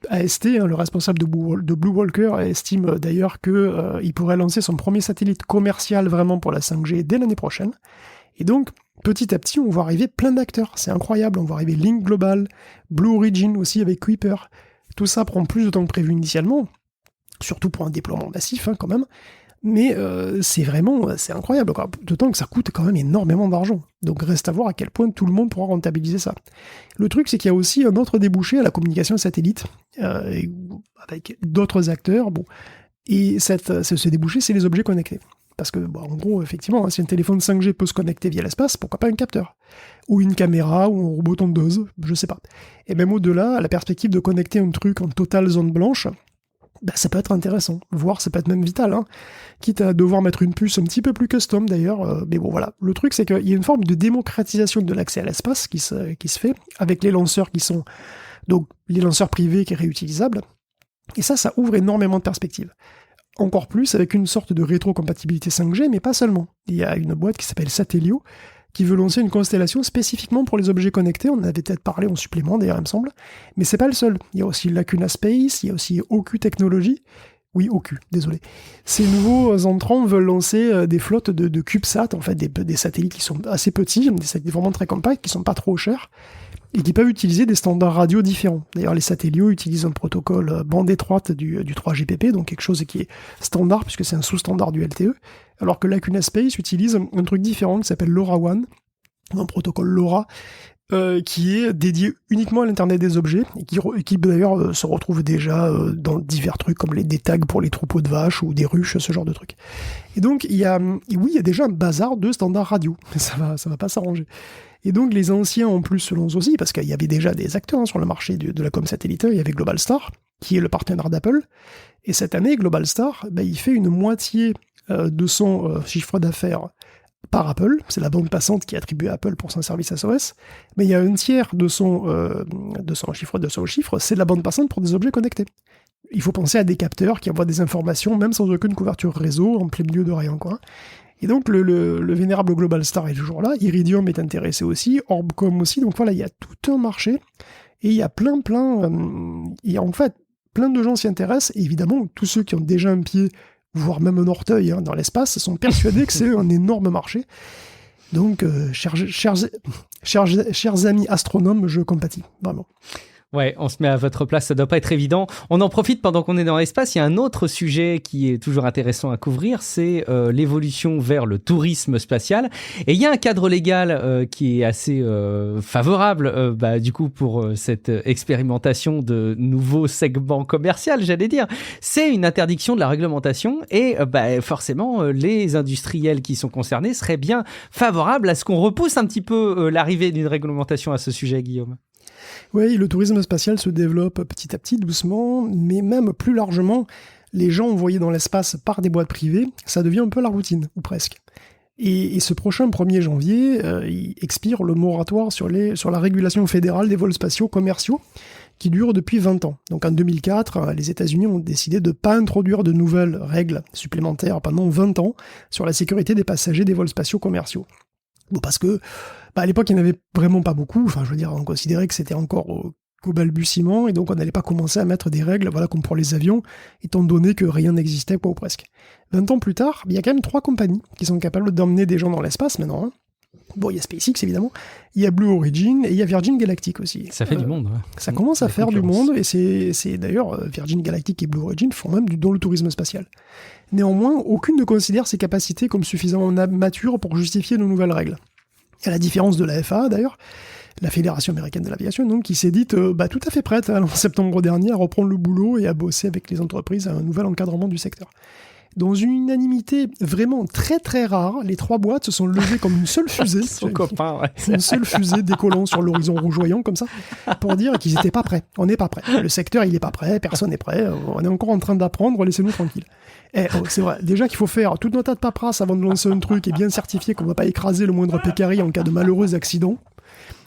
AST, le responsable de Blue Walker, estime d'ailleurs qu'il pourrait lancer son premier satellite commercial vraiment pour la 5G dès l'année prochaine. Et donc, petit à petit, on voit arriver plein d'acteurs. C'est incroyable. On voit arriver Link Global, Blue Origin aussi avec Kuiper. Tout ça prend plus de temps que prévu initialement, surtout pour un déploiement massif quand même. Mais c'est incroyable, quoi. D'autant que ça coûte quand même énormément d'argent. Donc reste à voir à quel point tout le monde pourra rentabiliser ça. Le truc, c'est qu'il y a aussi un autre débouché à la communication satellite, avec d'autres acteurs. Bon. Et ce débouché, c'est les objets connectés. Parce que, en gros, effectivement, si un téléphone 5G peut se connecter via l'espace, pourquoi pas un capteur? Ou une caméra, ou un robot tondeuse, je sais pas. Et même au-delà, la perspective de connecter un truc en totale zone blanche, ça peut être intéressant, voire ça peut être même vital, quitte à devoir mettre une puce un petit peu plus custom d'ailleurs, mais bon voilà. Le truc c'est qu'il y a une forme de démocratisation de l'accès à l'espace qui se fait, avec les lanceurs qui sont, donc les lanceurs privés qui sont réutilisables, et ça ouvre énormément de perspectives. Encore plus avec une sorte de rétrocompatibilité 5G, mais pas seulement. Il y a une boîte qui s'appelle Satellio, qui veut lancer une constellation spécifiquement pour les objets connectés. On en avait peut-être parlé en supplément, d'ailleurs, il me semble. Mais c'est pas le seul. Il y a aussi Lacuna Space, il y a aussi OQ Technologies. Oui, OQ, désolé. Ces nouveaux entrants veulent lancer des flottes de CubeSat, en fait, des satellites qui sont assez petits, des satellites vraiment très compacts, qui sont pas trop chers, et qui peuvent utiliser des standards radio différents. D'ailleurs, les Satellio utilisent un protocole bande étroite du 3GPP, donc quelque chose qui est standard, puisque c'est un sous-standard du LTE, alors que Lacuna Space utilise un truc différent qui s'appelle LoRaWAN, un protocole LoRa, qui est dédié uniquement à l'Internet des objets, et qui d'ailleurs se retrouve déjà dans divers trucs, comme des tags pour les troupeaux de vaches, ou des ruches, ce genre de trucs. Et donc, il y a déjà un bazar de standards radio, mais ça va pas s'arranger. Et donc les anciens en plus se lancent aussi, parce qu'il y avait déjà des acteurs sur le marché de la com satellitaire. Il y avait Globalstar, qui est le partenaire d'Apple, et cette année, Globalstar, il fait une moitié de son chiffre d'affaires par Apple, c'est la bande passante qui est attribuée à Apple pour son service SOS, mais il y a un tiers de son chiffre, c'est de la bande passante pour des objets connectés. Il faut penser à des capteurs qui envoient des informations, même sans aucune couverture réseau, en plein milieu de rien, quoi. Et donc le vénérable Globalstar est toujours là, Iridium est intéressé aussi, Orbcom aussi, donc voilà, il y a tout un marché, et il y a plein de gens s'y intéressent, et évidemment, tous ceux qui ont déjà un pied, voire même un orteil dans l'espace, sont persuadés que c'est un énorme marché. Donc, chers amis astronomes, je compatis, vraiment. Ouais, on se met à votre place, ça doit pas être évident. On en profite pendant qu'on est dans l'espace. Il y a un autre sujet qui est toujours intéressant à couvrir, c'est l'évolution vers le tourisme spatial. Et il y a un cadre légal qui est assez favorable, du coup, pour cette expérimentation de nouveaux segments commerciaux, j'allais dire. C'est une interdiction de la réglementation et forcément, les industriels qui sont concernés seraient bien favorables à ce qu'on repousse un petit peu l'arrivée d'une réglementation à ce sujet, Guillaume. Oui, le tourisme spatial se développe petit à petit, doucement, mais même plus largement, les gens envoyés dans l'espace par des boîtes privées, ça devient un peu la routine, ou presque. Et ce prochain 1er janvier, il expire le moratoire sur la régulation fédérale des vols spatiaux commerciaux, qui dure depuis 20 ans. Donc en 2004, les États-Unis ont décidé de ne pas introduire de nouvelles règles supplémentaires pendant 20 ans sur la sécurité des passagers des vols spatiaux commerciaux. Bon, parce que à l'époque, il n'y en avait vraiment pas beaucoup. Enfin, je veux dire, on considérait que c'était encore au balbutiement, et donc on n'allait pas commencer à mettre des règles, comme pour les avions, étant donné que rien n'existait, ou presque. 20 ans plus tard, il y a quand même 3 compagnies qui sont capables d'emmener des gens dans l'espace maintenant. Bon, il y a SpaceX, évidemment, il y a Blue Origin, et il y a Virgin Galactic aussi. Ça fait du monde, ouais. Ça commence à faire du monde, et c'est d'ailleurs, Virgin Galactic et Blue Origin font même dans le tourisme spatial. Néanmoins, aucune ne considère ces capacités comme suffisamment matures pour justifier de nouvelles règles. À la différence de la FAA, d'ailleurs, la Fédération américaine de l'aviation, donc, qui s'est dite tout à fait prête, en septembre dernier, à reprendre le boulot et à bosser avec les entreprises à un nouvel encadrement du secteur. Dans une unanimité vraiment très très rare, les 3 boîtes se sont levées comme une seule fusée. Son copain, ouais. Une seule fusée décollant sur l'horizon rougeoyant, comme ça, pour dire qu'ils n'étaient pas prêts. On n'est pas prêts. Le secteur, il n'est pas prêt, personne n'est prêt, on est encore en train d'apprendre, laissez-nous tranquilles. C'est vrai, déjà qu'il faut faire tout un tas de paperasse avant de lancer un truc et bien certifier qu'on ne va pas écraser le moindre pécari en cas de malheureux accident.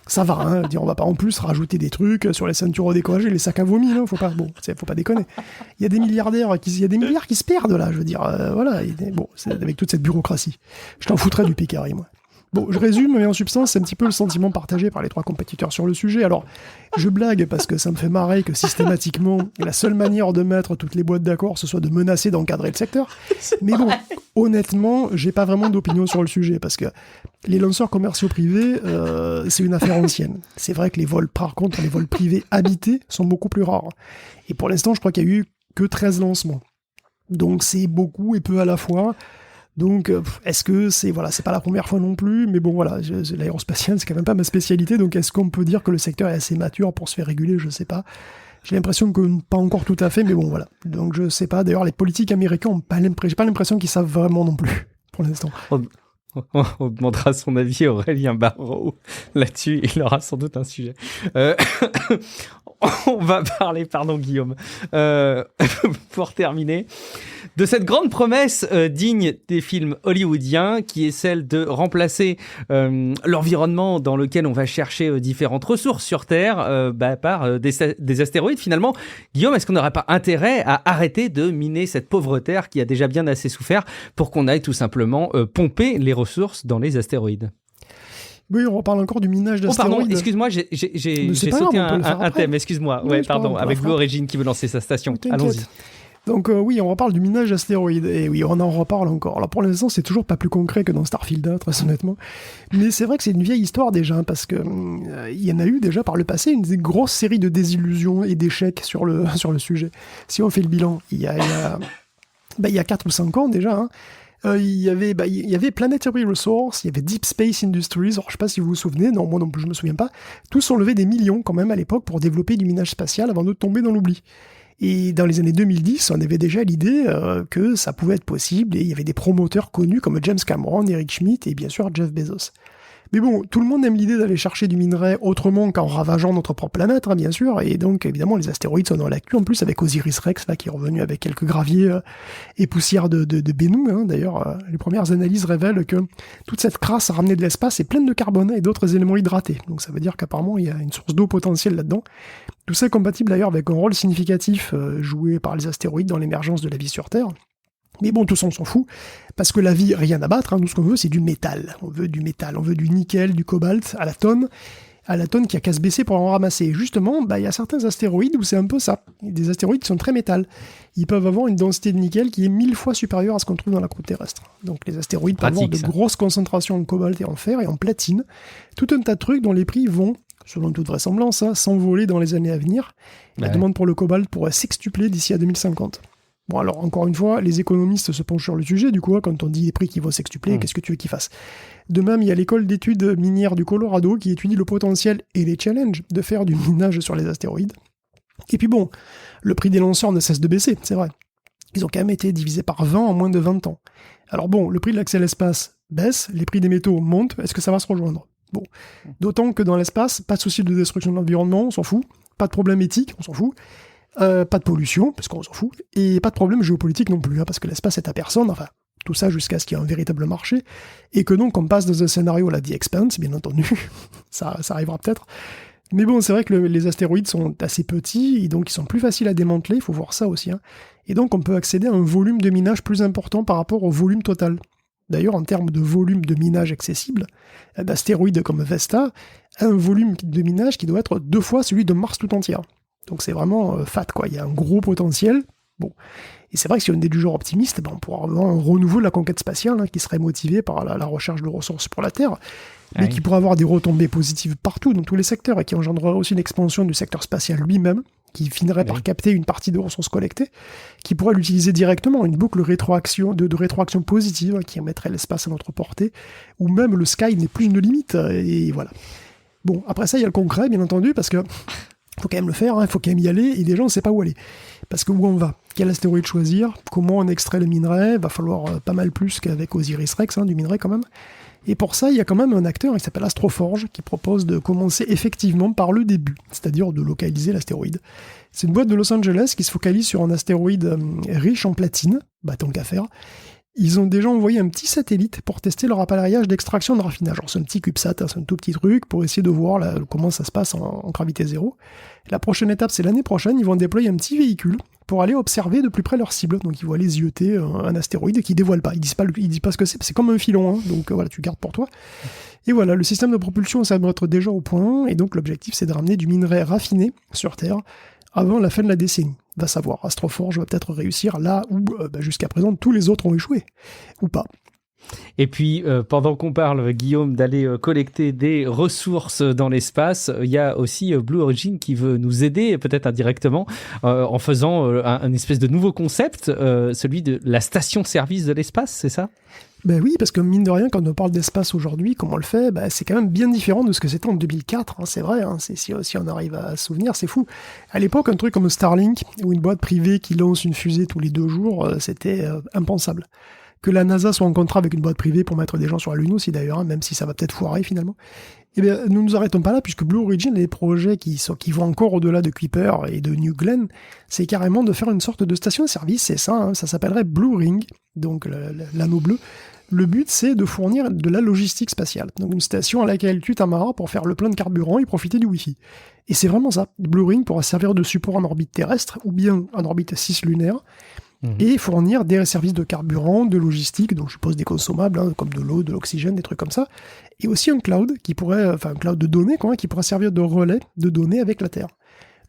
Ça va, on va pas en plus rajouter des trucs sur les ceintures au décollage et les sacs à vomi, faut pas déconner. Il y a des milliards qui se perdent là, je veux dire, c'est avec toute cette bureaucratie. Je t'en foutrais du pécari, moi. Bon, je résume, mais en substance, c'est un petit peu le sentiment partagé par les 3 compétiteurs sur le sujet. Alors, je blague parce que ça me fait marrer que systématiquement, la seule manière de mettre toutes les boîtes d'accord, ce soit de menacer d'encadrer le secteur. Mais bon, honnêtement, j'ai pas vraiment d'opinion sur le sujet parce que les lanceurs commerciaux privés, c'est une affaire ancienne. C'est vrai que les vols, par contre, les vols privés habités sont beaucoup plus rares. Et pour l'instant, je crois qu'il y a eu que 13 lancements. Donc, c'est beaucoup et peu à la fois. Donc, est-ce que c'est pas la première fois non plus, mais bon, voilà, l'aérospatiale, c'est quand même pas ma spécialité, donc est-ce qu'on peut dire que le secteur est assez mature pour se faire réguler? Je sais pas. J'ai l'impression que pas encore tout à fait, mais bon, voilà. Donc, je sais pas. D'ailleurs, les politiques américains j'ai pas l'impression qu'ils savent vraiment non plus, pour l'instant. On demandera son avis à Aurélien Barraud là-dessus, il aura sans doute un sujet. On va parler, pardon Guillaume, pour terminer, de cette grande promesse digne des films hollywoodiens, qui est celle de remplacer l'environnement dans lequel on va chercher différentes ressources sur Terre par des astéroïdes. Finalement, Guillaume, est-ce qu'on n'aurait pas intérêt à arrêter de miner cette pauvre Terre qui a déjà bien assez souffert pour qu'on aille tout simplement pomper les ressources dans les astéroïdes? Oui, on reparle encore du minage d'astéroïdes. Oh pardon, excuse-moi, j'ai sauté un thème, excuse-moi. Ouais, pardon, avec Blue Origin qui veut lancer sa station. Allons-y. Donc oui, on reparle du minage d'astéroïdes. Et oui, on en reparle encore. Alors pour l'instant, c'est toujours pas plus concret que dans Starfield 1, très honnêtement. Mais c'est vrai que c'est une vieille histoire déjà, hein, parce que il y en a eu déjà par le passé une grosse série de désillusions et d'échecs sur le sujet. Si on fait le bilan, il y a 4 ou 5 ans déjà, hein, il y avait Planetary Resource, il y avait Deep Space Industries, alors je sais pas si vous vous souvenez, non, moi non plus je me souviens pas, tous ont levé des millions quand même à l'époque pour développer du minage spatial avant de tomber dans l'oubli. Et dans les années 2010, on avait déjà l'idée que ça pouvait être possible, et il y avait des promoteurs connus comme James Cameron, Eric Schmidt et bien sûr Jeff Bezos. Mais bon, tout le monde aime l'idée d'aller chercher du minerai autrement qu'en ravageant notre propre planète, hein, bien sûr, et donc évidemment les astéroïdes sont dans l'actu, en plus avec Osiris Rex, là, qui est revenu avec quelques graviers et poussières de Bennu, hein. D'ailleurs, les premières analyses révèlent que toute cette crasse ramenée de l'espace est pleine de carbone et d'autres éléments hydratés, donc ça veut dire qu'apparemment il y a une source d'eau potentielle là-dedans. Tout ça est compatible d'ailleurs avec un rôle significatif joué par les astéroïdes dans l'émergence de la vie sur Terre. Mais bon, tout ça, on s'en fout, parce que la vie, rien à battre, hein. Nous, ce qu'on veut, c'est du métal. On veut du métal, on veut du nickel, du cobalt, à la tonne qui a qu'à se baisser pour en ramasser. Et justement, il y a certains astéroïdes où c'est un peu ça. Des astéroïdes qui sont très métal. Ils peuvent avoir une densité de nickel qui est 1000 fois supérieure à ce qu'on trouve dans la croûte terrestre. Donc les astéroïdes peuvent avoir de grosses concentrations en cobalt et en fer et en platine. Tout un tas de trucs dont les prix vont, selon toute vraisemblance, s'envoler dans les années à venir. La demande pour le cobalt pourrait sextupler d'ici à 2050. Bon, alors, encore une fois, les économistes se penchent sur le sujet, du coup, quand on dit les prix qui vont sextupler, qu'est-ce que tu veux qu'ils fassent? De même, il y a l'école d'études minières du Colorado qui étudie le potentiel et les challenges de faire du minage sur les astéroïdes. Et puis bon, le prix des lanceurs ne cesse de baisser, c'est vrai. Ils ont quand même été divisés par 20 en moins de 20 ans. Alors bon, le prix de l'accès à l'espace baisse, les prix des métaux montent, est-ce que ça va se rejoindre? Bon, d'autant que dans l'espace, pas de souci de destruction de l'environnement, on s'en fout, pas de problème éthique, on s'en fout, pas de pollution, parce qu'on s'en fout, et pas de problème géopolitique non plus, hein, parce que l'espace est à personne, enfin, tout ça jusqu'à ce qu'il y ait un véritable marché, et que donc on passe dans un scénario à la The Expanse, bien entendu, ça arrivera peut-être. Mais bon, c'est vrai que les astéroïdes sont assez petits, et donc ils sont plus faciles à démanteler, il faut voir ça aussi, hein. Et donc on peut accéder à un volume de minage plus important par rapport au volume total. D'ailleurs, en termes de volume de minage accessible, d'astéroïdes comme Vesta a un volume de minage qui doit être 2 fois celui de Mars tout entière. Donc c'est vraiment fat, quoi. Il y a un gros potentiel. Bon. Et c'est vrai que si on est du genre optimiste, on pourra avoir un renouveau de la conquête spatiale, hein, qui serait motivé par la recherche de ressources pour la Terre, mais qui pourrait avoir des retombées positives partout, dans tous les secteurs, et qui engendrerait aussi une expansion du secteur spatial lui-même, qui finirait par capter une partie des ressources collectées, qui pourrait l'utiliser directement, une boucle de rétroaction positive, qui mettrait l'espace à notre portée, où même le sky n'est plus une limite, et voilà. Bon, après ça, il y a le concret, bien entendu, parce que faut quand même le faire, il faut quand même y aller, et déjà on ne sait pas où aller. Parce que où on va, quel astéroïde choisir, comment on extrait le minerai, va falloir pas mal plus qu'avec Osiris Rex, du minerai quand même. Et pour ça, il y a quand même un acteur qui s'appelle Astroforge, qui propose de commencer effectivement par le début, c'est-à-dire de localiser l'astéroïde. C'est une boîte de Los Angeles qui se focalise sur un astéroïde riche en platine, tant qu'à faire, ils ont déjà envoyé un petit satellite pour tester leur appareillage d'extraction de raffinage. Alors, c'est un petit CubeSat, c'est un tout petit truc pour essayer de voir comment ça se passe en gravité zéro. La prochaine étape, c'est l'année prochaine, ils vont déployer un petit véhicule pour aller observer de plus près leur cible. Donc ils vont aller zioter un astéroïde qu'ils dévoilent pas. Ils disent pas ce que c'est comme un filon, hein. Donc voilà, tu gardes pour toi. Et voilà, le système de propulsion, ça doit être déjà au point, et donc l'objectif, c'est de ramener du minerai raffiné sur Terre avant la fin de la décennie. Va savoir, Astroforge va peut-être réussir là où, jusqu'à présent, tous les autres ont échoué. Ou pas. Et puis, pendant qu'on parle, Guillaume, d'aller collecter des ressources dans l'espace, il y a aussi Blue Origin qui veut nous aider, peut-être indirectement, en faisant un espèce de nouveau concept, celui de la station-service de l'espace, c'est ça ? Ben oui, parce que mine de rien, quand on parle d'espace aujourd'hui, comme on le fait, c'est quand même bien différent de ce que c'était en 2004, hein, c'est vrai, hein, si on arrive à se souvenir, c'est fou. À l'époque, un truc comme Starlink, ou une boîte privée qui lance une fusée tous les 2 jours, c'était impensable. Que la NASA soit en contrat avec une boîte privée pour mettre des gens sur la Lune aussi d'ailleurs, hein, même si ça va peut-être foirer finalement. Eh bien, nous nous arrêtons pas là, puisque Blue Origin, les projets qui vont encore au-delà de Kuiper et de New Glenn, c'est carrément de faire une sorte de station-service, c'est ça, hein, ça s'appellerait Blue Ring, donc l'anneau bleu. Le but, c'est de fournir de la logistique spatiale, donc une station à laquelle tu t'amarras pour faire le plein de carburant et profiter du Wi-Fi. Et c'est vraiment ça, Blue Ring pourra servir de support en orbite terrestre, ou bien en orbite cislunaire, et fournir des services de carburant, de logistique, donc je suppose des consommables, hein, comme de l'eau, de l'oxygène, des trucs comme ça, et aussi un cloud, un cloud de données, qui pourrait servir de relais de données avec la Terre.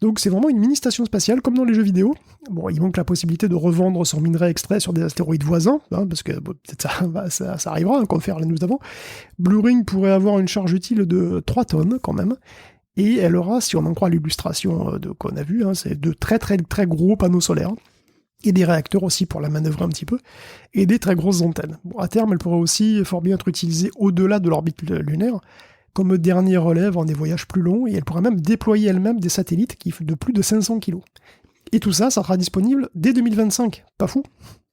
Donc c'est vraiment une mini-station spatiale, comme dans les jeux vidéo. Bon, il manque la possibilité de revendre son minerai extrait sur des astéroïdes voisins, hein, parce que peut-être ça arrivera, hein, comme faire la news d'avant. Blue Ring pourrait avoir une charge utile de 3 tonnes, quand même, et elle aura, si on en croit l'illustration qu'on a vue, hein, c'est de très très très gros panneaux solaires, et des réacteurs aussi pour la manœuvrer un petit peu, et des très grosses antennes. Bon, à terme, elle pourrait aussi fort bien être utilisée au-delà de l'orbite lunaire, comme dernier relais avant des voyages plus longs, et elle pourrait même déployer elle-même des satellites de plus de 500 kg. Et tout ça, ça sera disponible dès 2025. Pas fou.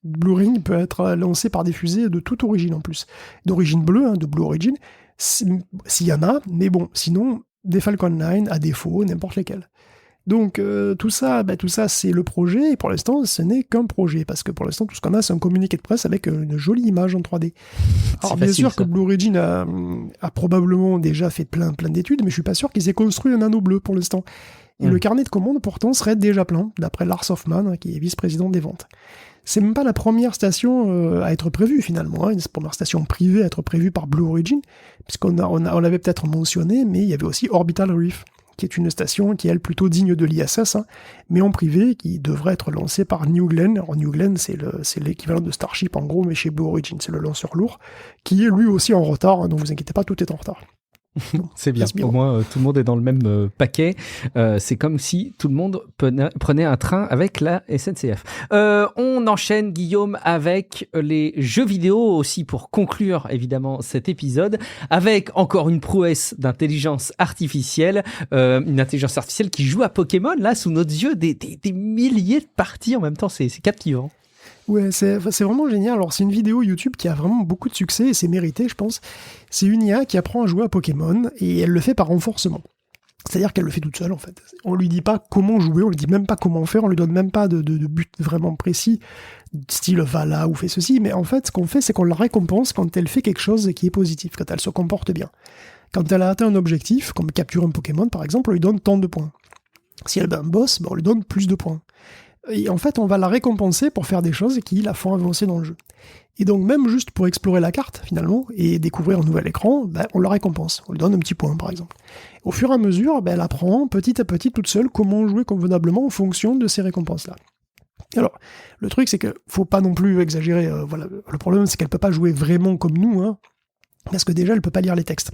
Blue Ring peut être lancé par des fusées de toute origine en plus. D'origine bleue, hein, de Blue Origin, s'il y en a, mais bon, sinon, des Falcon 9, à défaut, n'importe lesquels. Donc tout ça, c'est le projet, et pour l'instant, ce n'est qu'un projet, parce que pour l'instant, tout ce qu'on a, c'est un communiqué de presse avec une jolie image en 3D. Alors bien sûr que Blue Origin a probablement déjà fait plein d'études, mais je suis pas sûr qu'ils aient construit un anneau bleu pour l'instant. Et le carnet de commandes, pourtant, serait déjà plein, d'après Lars Hoffman, qui est vice-président des ventes. C'est même pas la première station à être prévue, finalement, hein, une première station privée à être prévue par Blue Origin, puisqu'on l'avait peut-être mentionné, mais il y avait aussi Orbital Reef, qui est une station qui est, elle, plutôt digne de l'ISS, hein, mais en privé, qui devrait être lancée par New Glenn. Alors New Glenn, c'est l'équivalent de Starship, en gros, mais chez Blue Origin, c'est le lanceur lourd, qui est lui aussi en retard, hein, donc vous inquiétez pas, tout est en retard. C'est bien, au moins tout le monde est dans le même paquet. C'est comme si tout le monde prenait un train avec la SNCF. On enchaîne, Guillaume, avec les jeux vidéo aussi pour conclure évidemment cet épisode, avec encore une prouesse d'intelligence artificielle, une intelligence artificielle qui joue à Pokémon là sous nos yeux, des milliers de parties en même temps, c'est captivant. Ouais, c'est vraiment génial. Alors, c'est une vidéo YouTube qui a vraiment beaucoup de succès et c'est mérité, je pense. C'est une IA qui apprend à jouer à Pokémon et elle le fait par renforcement. C'est-à-dire qu'elle le fait toute seule, en fait. On lui dit pas comment jouer, on lui dit même pas comment faire, on lui donne même pas de but vraiment précis, style va là ou fait ceci. Mais en fait, ce qu'on fait, c'est qu'on la récompense quand elle fait quelque chose qui est positif, quand elle se comporte bien. Quand elle a atteint un objectif, comme capturer un Pokémon par exemple, on lui donne tant de points. Si elle bat un boss, on lui donne plus de points. Et en fait, on va la récompenser pour faire des choses qui la font avancer dans le jeu. Et donc, même juste pour explorer la carte, finalement, et découvrir un nouvel écran, on la récompense. On lui donne un petit point, par exemple. Au fur et à mesure, elle apprend petit à petit, toute seule, comment jouer convenablement en fonction de ces récompenses-là. Alors, le truc, c'est qu'il faut pas non plus exagérer. Voilà. Le problème, c'est qu'elle peut pas jouer vraiment comme nous, hein, parce que déjà, elle peut pas lire les textes.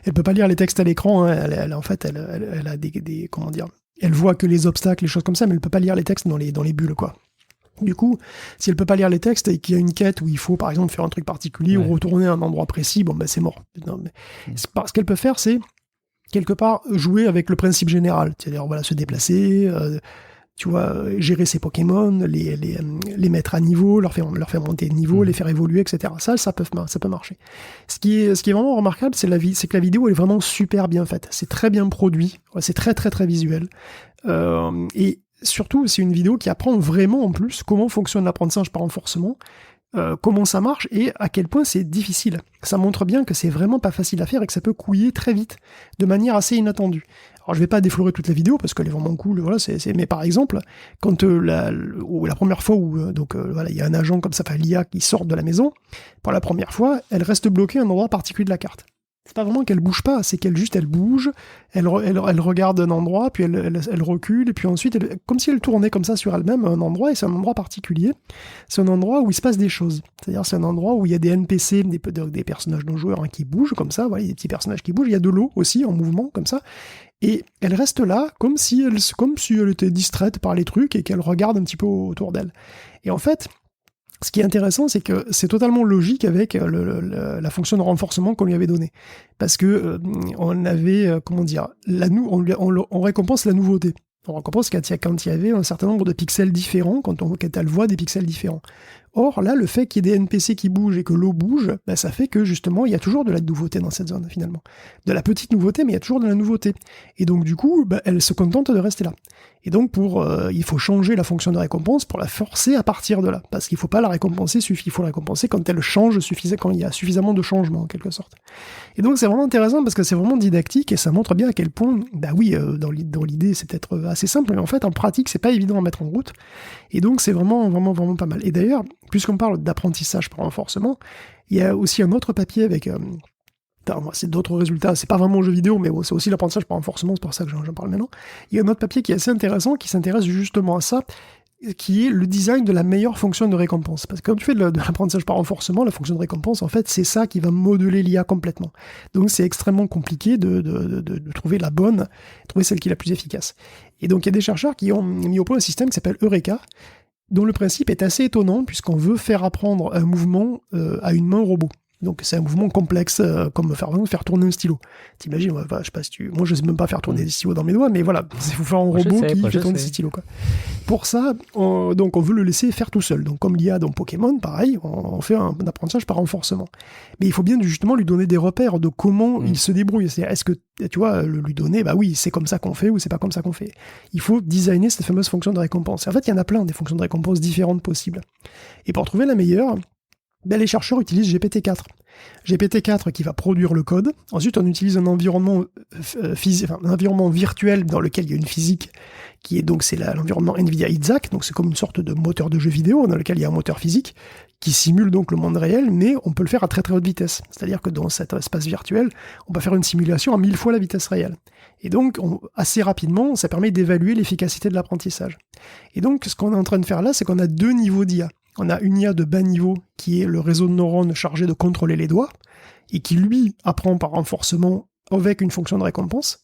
Elle peut pas lire les textes à l'écran. Hein, elle a des comment dire. Elle voit que les obstacles, les choses comme ça, mais elle peut pas lire les textes dans les bulles, quoi. Du coup, si elle peut pas lire les textes et qu'il y a une quête où il faut, par exemple, faire un truc particulier ou retourner à un endroit précis, c'est mort. Non, mais ce qu'elle peut faire, c'est, quelque part, jouer avec le principe général. C'est-à-dire, voilà, se déplacer, tu vois, gérer ses Pokémon, les mettre à niveau, leur faire monter de niveau, les faire évoluer, etc. Ça peut marcher. Ce qui est vraiment remarquable, c'est que la vidéo elle est vraiment super bien faite. C'est très bien produit, c'est très très très visuel. Et surtout, c'est une vidéo qui apprend vraiment en plus comment fonctionne l'apprentissage par renforcement. comment ça marche et à quel point c'est difficile. Ça montre bien que c'est vraiment pas facile à faire et que ça peut couiller très vite, de manière assez inattendue. Alors je vais pas déflorer toute la vidéo parce qu'elle est vraiment cool, voilà, mais par exemple, quand la première fois où voilà, il y a un agent comme ça, enfin l'IA qui sort de la maison, pour la première fois, elle reste bloquée à un endroit particulier de la carte. C'est pas vraiment qu'elle bouge pas, c'est qu'elle bouge, elle regarde un endroit, puis elle recule, et puis ensuite, comme si elle tournait comme ça sur elle-même un endroit, et c'est un endroit particulier. C'est un endroit où il se passe des choses. C'est-à-dire, c'est un endroit où il y a des NPC, des personnages non joueurs qui bougent comme ça, voilà, il y a des petits personnages qui bougent, il y a de l'eau aussi en mouvement comme ça, et elle reste là comme si elle était distraite par les trucs et qu'elle regarde un petit peu autour d'elle. Et en fait, ce qui est intéressant, c'est que c'est totalement logique avec la fonction de renforcement qu'on lui avait donnée. Parce que on avait, on récompense la nouveauté. On récompense quand il y avait un certain nombre de pixels différents, quand elle voit des pixels différents. Or, là, le fait qu'il y ait des NPC qui bougent et que l'eau bouge, ça fait que, justement, il y a toujours de la nouveauté dans cette zone, finalement. De la petite nouveauté, mais il y a toujours de la nouveauté. Et donc, du coup, elle se contente de rester là. Et donc, il faut changer la fonction de récompense pour la forcer à partir de là. Parce qu'il ne faut pas la récompenser, il faut la récompenser quand elle change quand il y a suffisamment de changements, en quelque sorte. Et donc, c'est vraiment intéressant parce que c'est vraiment didactique et ça montre bien à quel point, dans l'idée, c'est peut-être assez simple, mais en fait, en pratique, c'est pas évident à mettre en route. Et donc, c'est vraiment, vraiment, vraiment pas mal. Et d'ailleurs, puisqu'on parle d'apprentissage par renforcement, il y a aussi un autre papier avec... c'est d'autres résultats, c'est pas vraiment un jeu vidéo, mais c'est aussi l'apprentissage par renforcement, c'est pour ça que j'en parle maintenant. Il y a un autre papier qui est assez intéressant, qui s'intéresse justement à ça, qui est le design de la meilleure fonction de récompense. Parce que quand tu fais de l'apprentissage par renforcement, la fonction de récompense, en fait, c'est ça qui va modeler l'IA complètement. Donc c'est extrêmement compliqué de trouver la bonne, trouver celle qui est la plus efficace. Et donc il y a des chercheurs qui ont mis au point un système qui s'appelle Eureka, dont le principe est assez étonnant, puisqu'on veut faire apprendre un mouvement à une main robot. Donc c'est un mouvement complexe, comme faire tourner un stylo. T'imagines, je sais pas si moi je sais même pas faire tourner des stylos dans mes doigts, mais voilà, il faut faire un robot qui fait tourner des stylos, quoi. Pour ça, donc on veut le laisser faire tout seul. Donc comme l'IA dans Pokémon, pareil, on fait un apprentissage par renforcement. Mais il faut bien justement lui donner des repères de comment il se débrouille. C'est-à-dire, est-ce que, tu vois, lui donner, oui, c'est comme ça qu'on fait ou c'est pas comme ça qu'on fait. Il faut designer cette fameuse fonction de récompense. Et en fait, il y en a plein des fonctions de récompense différentes possibles. Et pour trouver la meilleure, les chercheurs utilisent GPT-4. GPT-4 qui va produire le code. Ensuite, on utilise un environnement un environnement virtuel dans lequel il y a une physique qui est donc l'environnement NVIDIA Isaac. Donc c'est comme une sorte de moteur de jeu vidéo dans lequel il y a un moteur physique qui simule donc le monde réel, mais on peut le faire à très très haute vitesse. C'est-à-dire que dans cet espace virtuel, on peut faire une simulation à 1000 fois la vitesse réelle. Et donc, assez rapidement, ça permet d'évaluer l'efficacité de l'apprentissage. Et donc, ce qu'on est en train de faire là, c'est qu'on a deux niveaux d'IA. On a une IA de bas niveau qui est le réseau de neurones chargé de contrôler les doigts et qui, lui, apprend par renforcement avec une fonction de récompense.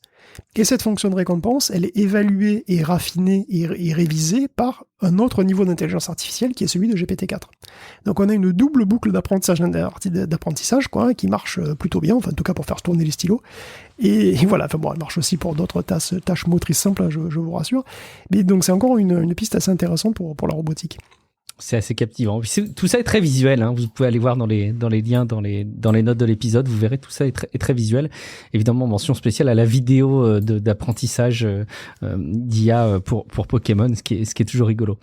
Et cette fonction de récompense, elle est évaluée et raffinée et révisée par un autre niveau d'intelligence artificielle qui est celui de GPT-4. Donc on a une double boucle d'apprentissage qui marche plutôt bien, enfin en tout cas pour faire tourner les stylos. Et voilà, elle marche aussi pour d'autres tâches motrices simples, je vous rassure. Mais donc c'est encore une piste assez intéressante pour la robotique. C'est assez captivant. Tout ça est très visuel. Vous pouvez aller voir dans les liens, dans les notes de l'épisode. Vous verrez, tout ça est très visuel. Évidemment, mention spéciale à la vidéo d'apprentissage d'IA pour Pokémon, ce qui est toujours rigolo.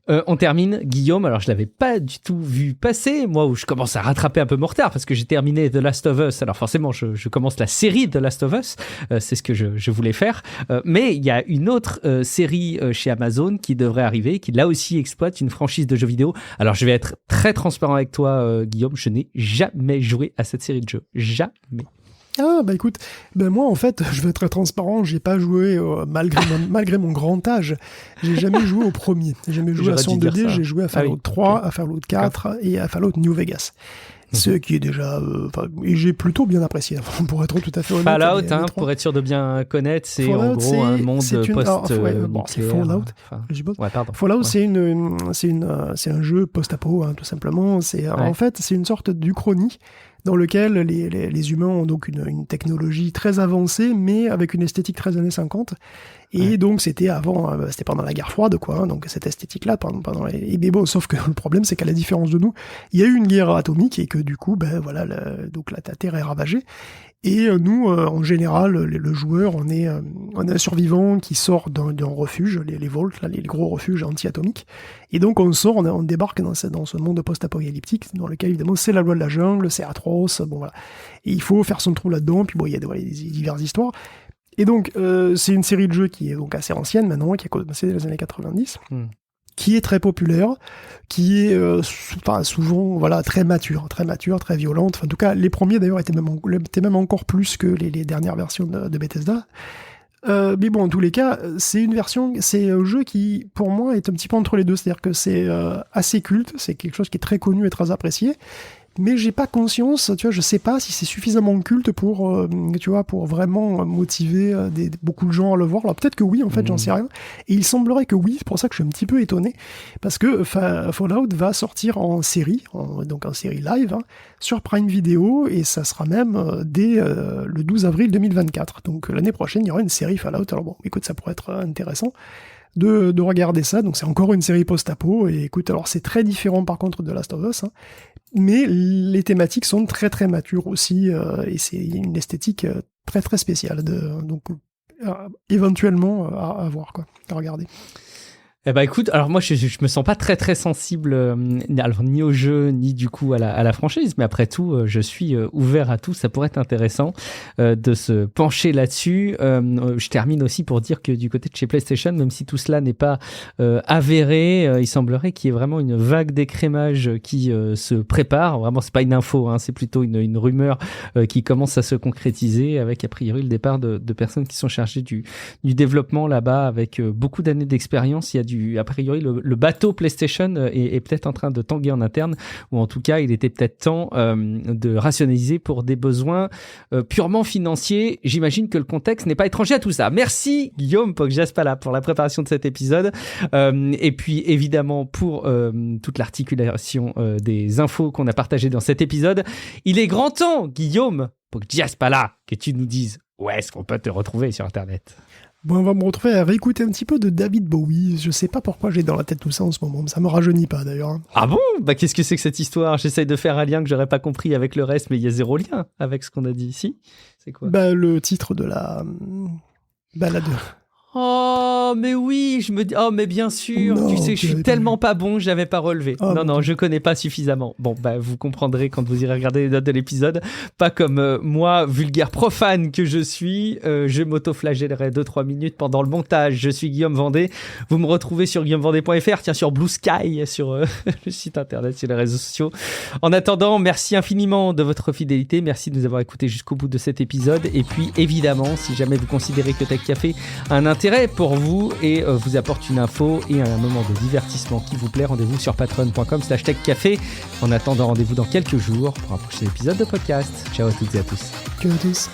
On termine, Guillaume, alors je l'avais pas du tout vu passer, moi où je commence à rattraper un peu mon retard parce que j'ai terminé The Last of Us, alors forcément je commence la série The Last of Us, c'est ce que je voulais faire, mais il y a une autre série chez Amazon qui devrait arriver, qui là aussi exploite une franchise de jeux vidéo. Alors je vais être très transparent avec toi Guillaume, je n'ai jamais joué à cette série de jeux, jamais. Ah écoute, moi en fait, je vais être très transparent, j'ai pas joué malgré mon grand âge, j'ai jamais joué au premier, j'ai jamais joué à son 2D, j'ai joué à Fallout 3, à Fallout 4 et à Fallout New Vegas. Ce qui est déjà... et j'ai plutôt bien apprécié, pour être tout à fait honnête. Fallout, pour être sûr de bien connaître, c'est Fallout, en gros un monde post-nucléaire. C'est Fallout, je suppose. Fallout, c'est un jeu post-apo, tout simplement. En fait, c'est une sorte d'Uchronie dans lequel les humains ont donc une technologie très avancée, mais avec une esthétique très années 50. Et donc, c'était pendant la guerre froide, donc cette esthétique-là, sauf que le problème, c'est qu'à la différence de nous, il y a eu une guerre atomique et que du coup, donc la Terre est ravagée. Et nous, en général, le joueur, on on a un survivant qui sort d'un refuge, les Vaults, là, les gros refuges anti-atomiques. Et donc on sort, on débarque dans ce monde post-apocalyptique, dans lequel évidemment c'est la loi de la jungle, c'est atroce, bon voilà. Et il faut faire son trou là-dedans, puis bon, il y a des diverses histoires. Et donc c'est une série de jeux qui est donc assez ancienne maintenant, qui a commencé dans les années 90. Qui est très populaire, qui est souvent voilà très mature, très violente. Enfin, en tout cas, les premiers d'ailleurs étaient même encore plus que les dernières versions de Bethesda. Mais bon, en tous les cas, c'est un jeu qui, pour moi, est un petit peu entre les deux. C'est-à-dire que c'est assez culte, c'est quelque chose qui est très connu et très apprécié. Mais j'ai pas conscience, tu vois, je sais pas si c'est suffisamment culte pour, tu vois, pour vraiment motiver beaucoup de gens à le voir. Alors peut-être que oui, en fait, j'en sais rien. Et il semblerait que oui, c'est pour ça que je suis un petit peu étonné, parce que Fallout va sortir en série, donc en série live, sur Prime Video, et ça sera même dès le 12 avril 2024. Donc l'année prochaine, il y aura une série Fallout. Alors bon, écoute, ça pourrait être intéressant de regarder ça. Donc c'est encore une série post-apo, et écoute, alors c'est très différent par contre de Last of Us, mais les thématiques sont très très matures aussi, et c'est une esthétique très très spéciale, donc éventuellement à voir, quoi, à regarder. Eh ben écoute, alors moi je me sens pas très très sensible alors, ni au jeu ni du coup à la franchise, mais après tout je suis ouvert à tout, ça pourrait être intéressant de se pencher là-dessus. Je termine aussi pour dire que du côté de chez PlayStation, même si tout cela n'est pas avéré, il semblerait qu'il y ait vraiment une vague d'écrémage qui se prépare. Vraiment, c'est pas une info, c'est plutôt une rumeur qui commence à se concrétiser, avec a priori le départ de personnes qui sont chargées du développement là-bas, avec beaucoup d'années d'expérience. Il y a a priori le bateau PlayStation est peut-être en train de tanguer en interne, ou en tout cas il était peut-être temps de rationaliser pour des besoins purement financiers. J'imagine que le contexte n'est pas étranger à tout ça. Merci Guillaume Poggiaspala pour la préparation de cet épisode, et puis évidemment pour toute l'articulation des infos qu'on a partagées dans cet épisode. Il est grand temps, Guillaume Poggiaspala, que tu nous dises où est-ce qu'on peut te retrouver sur Internet. Bon, on va me retrouver à réécouter un petit peu de David Bowie. Je sais pas pourquoi j'ai dans la tête tout ça en ce moment, mais ça me rajeunit pas d'ailleurs. Ah bon ? Bah qu'est-ce que c'est que cette histoire ? J'essaye de faire un lien que j'aurais pas compris avec le reste, mais il y a zéro lien avec ce qu'on a dit ici. C'est quoi ? Bah le titre de la balade. Oh, mais oui, je me dis, oh, mais bien sûr, non, tu sais, je suis tellement pas bon, je l'avais pas relevé. Non, je connais pas suffisamment. Bon, bah, vous comprendrez quand vous irez regarder les notes de l'épisode. Pas comme moi, vulgaire profane que je suis, je m'auto-flagellerai 2-3 minutes pendant le montage. Je suis Guillaume Vendée. Vous me retrouvez sur guillaumevendée.fr, tiens, sur Blue Sky, sur le site internet, sur les réseaux sociaux. En attendant, merci infiniment de votre fidélité. Merci de nous avoir écoutés jusqu'au bout de cet épisode. Et puis, évidemment, si jamais vous considérez que Tech Café a un intérêt pour vous et vous apporte une info et un moment de divertissement qui vous plaît, rendez-vous sur patreon.com/techcafé. En attendant, rendez-vous dans quelques jours pour un prochain épisode de podcast. Ciao à toutes et à tous. Ciao à tous.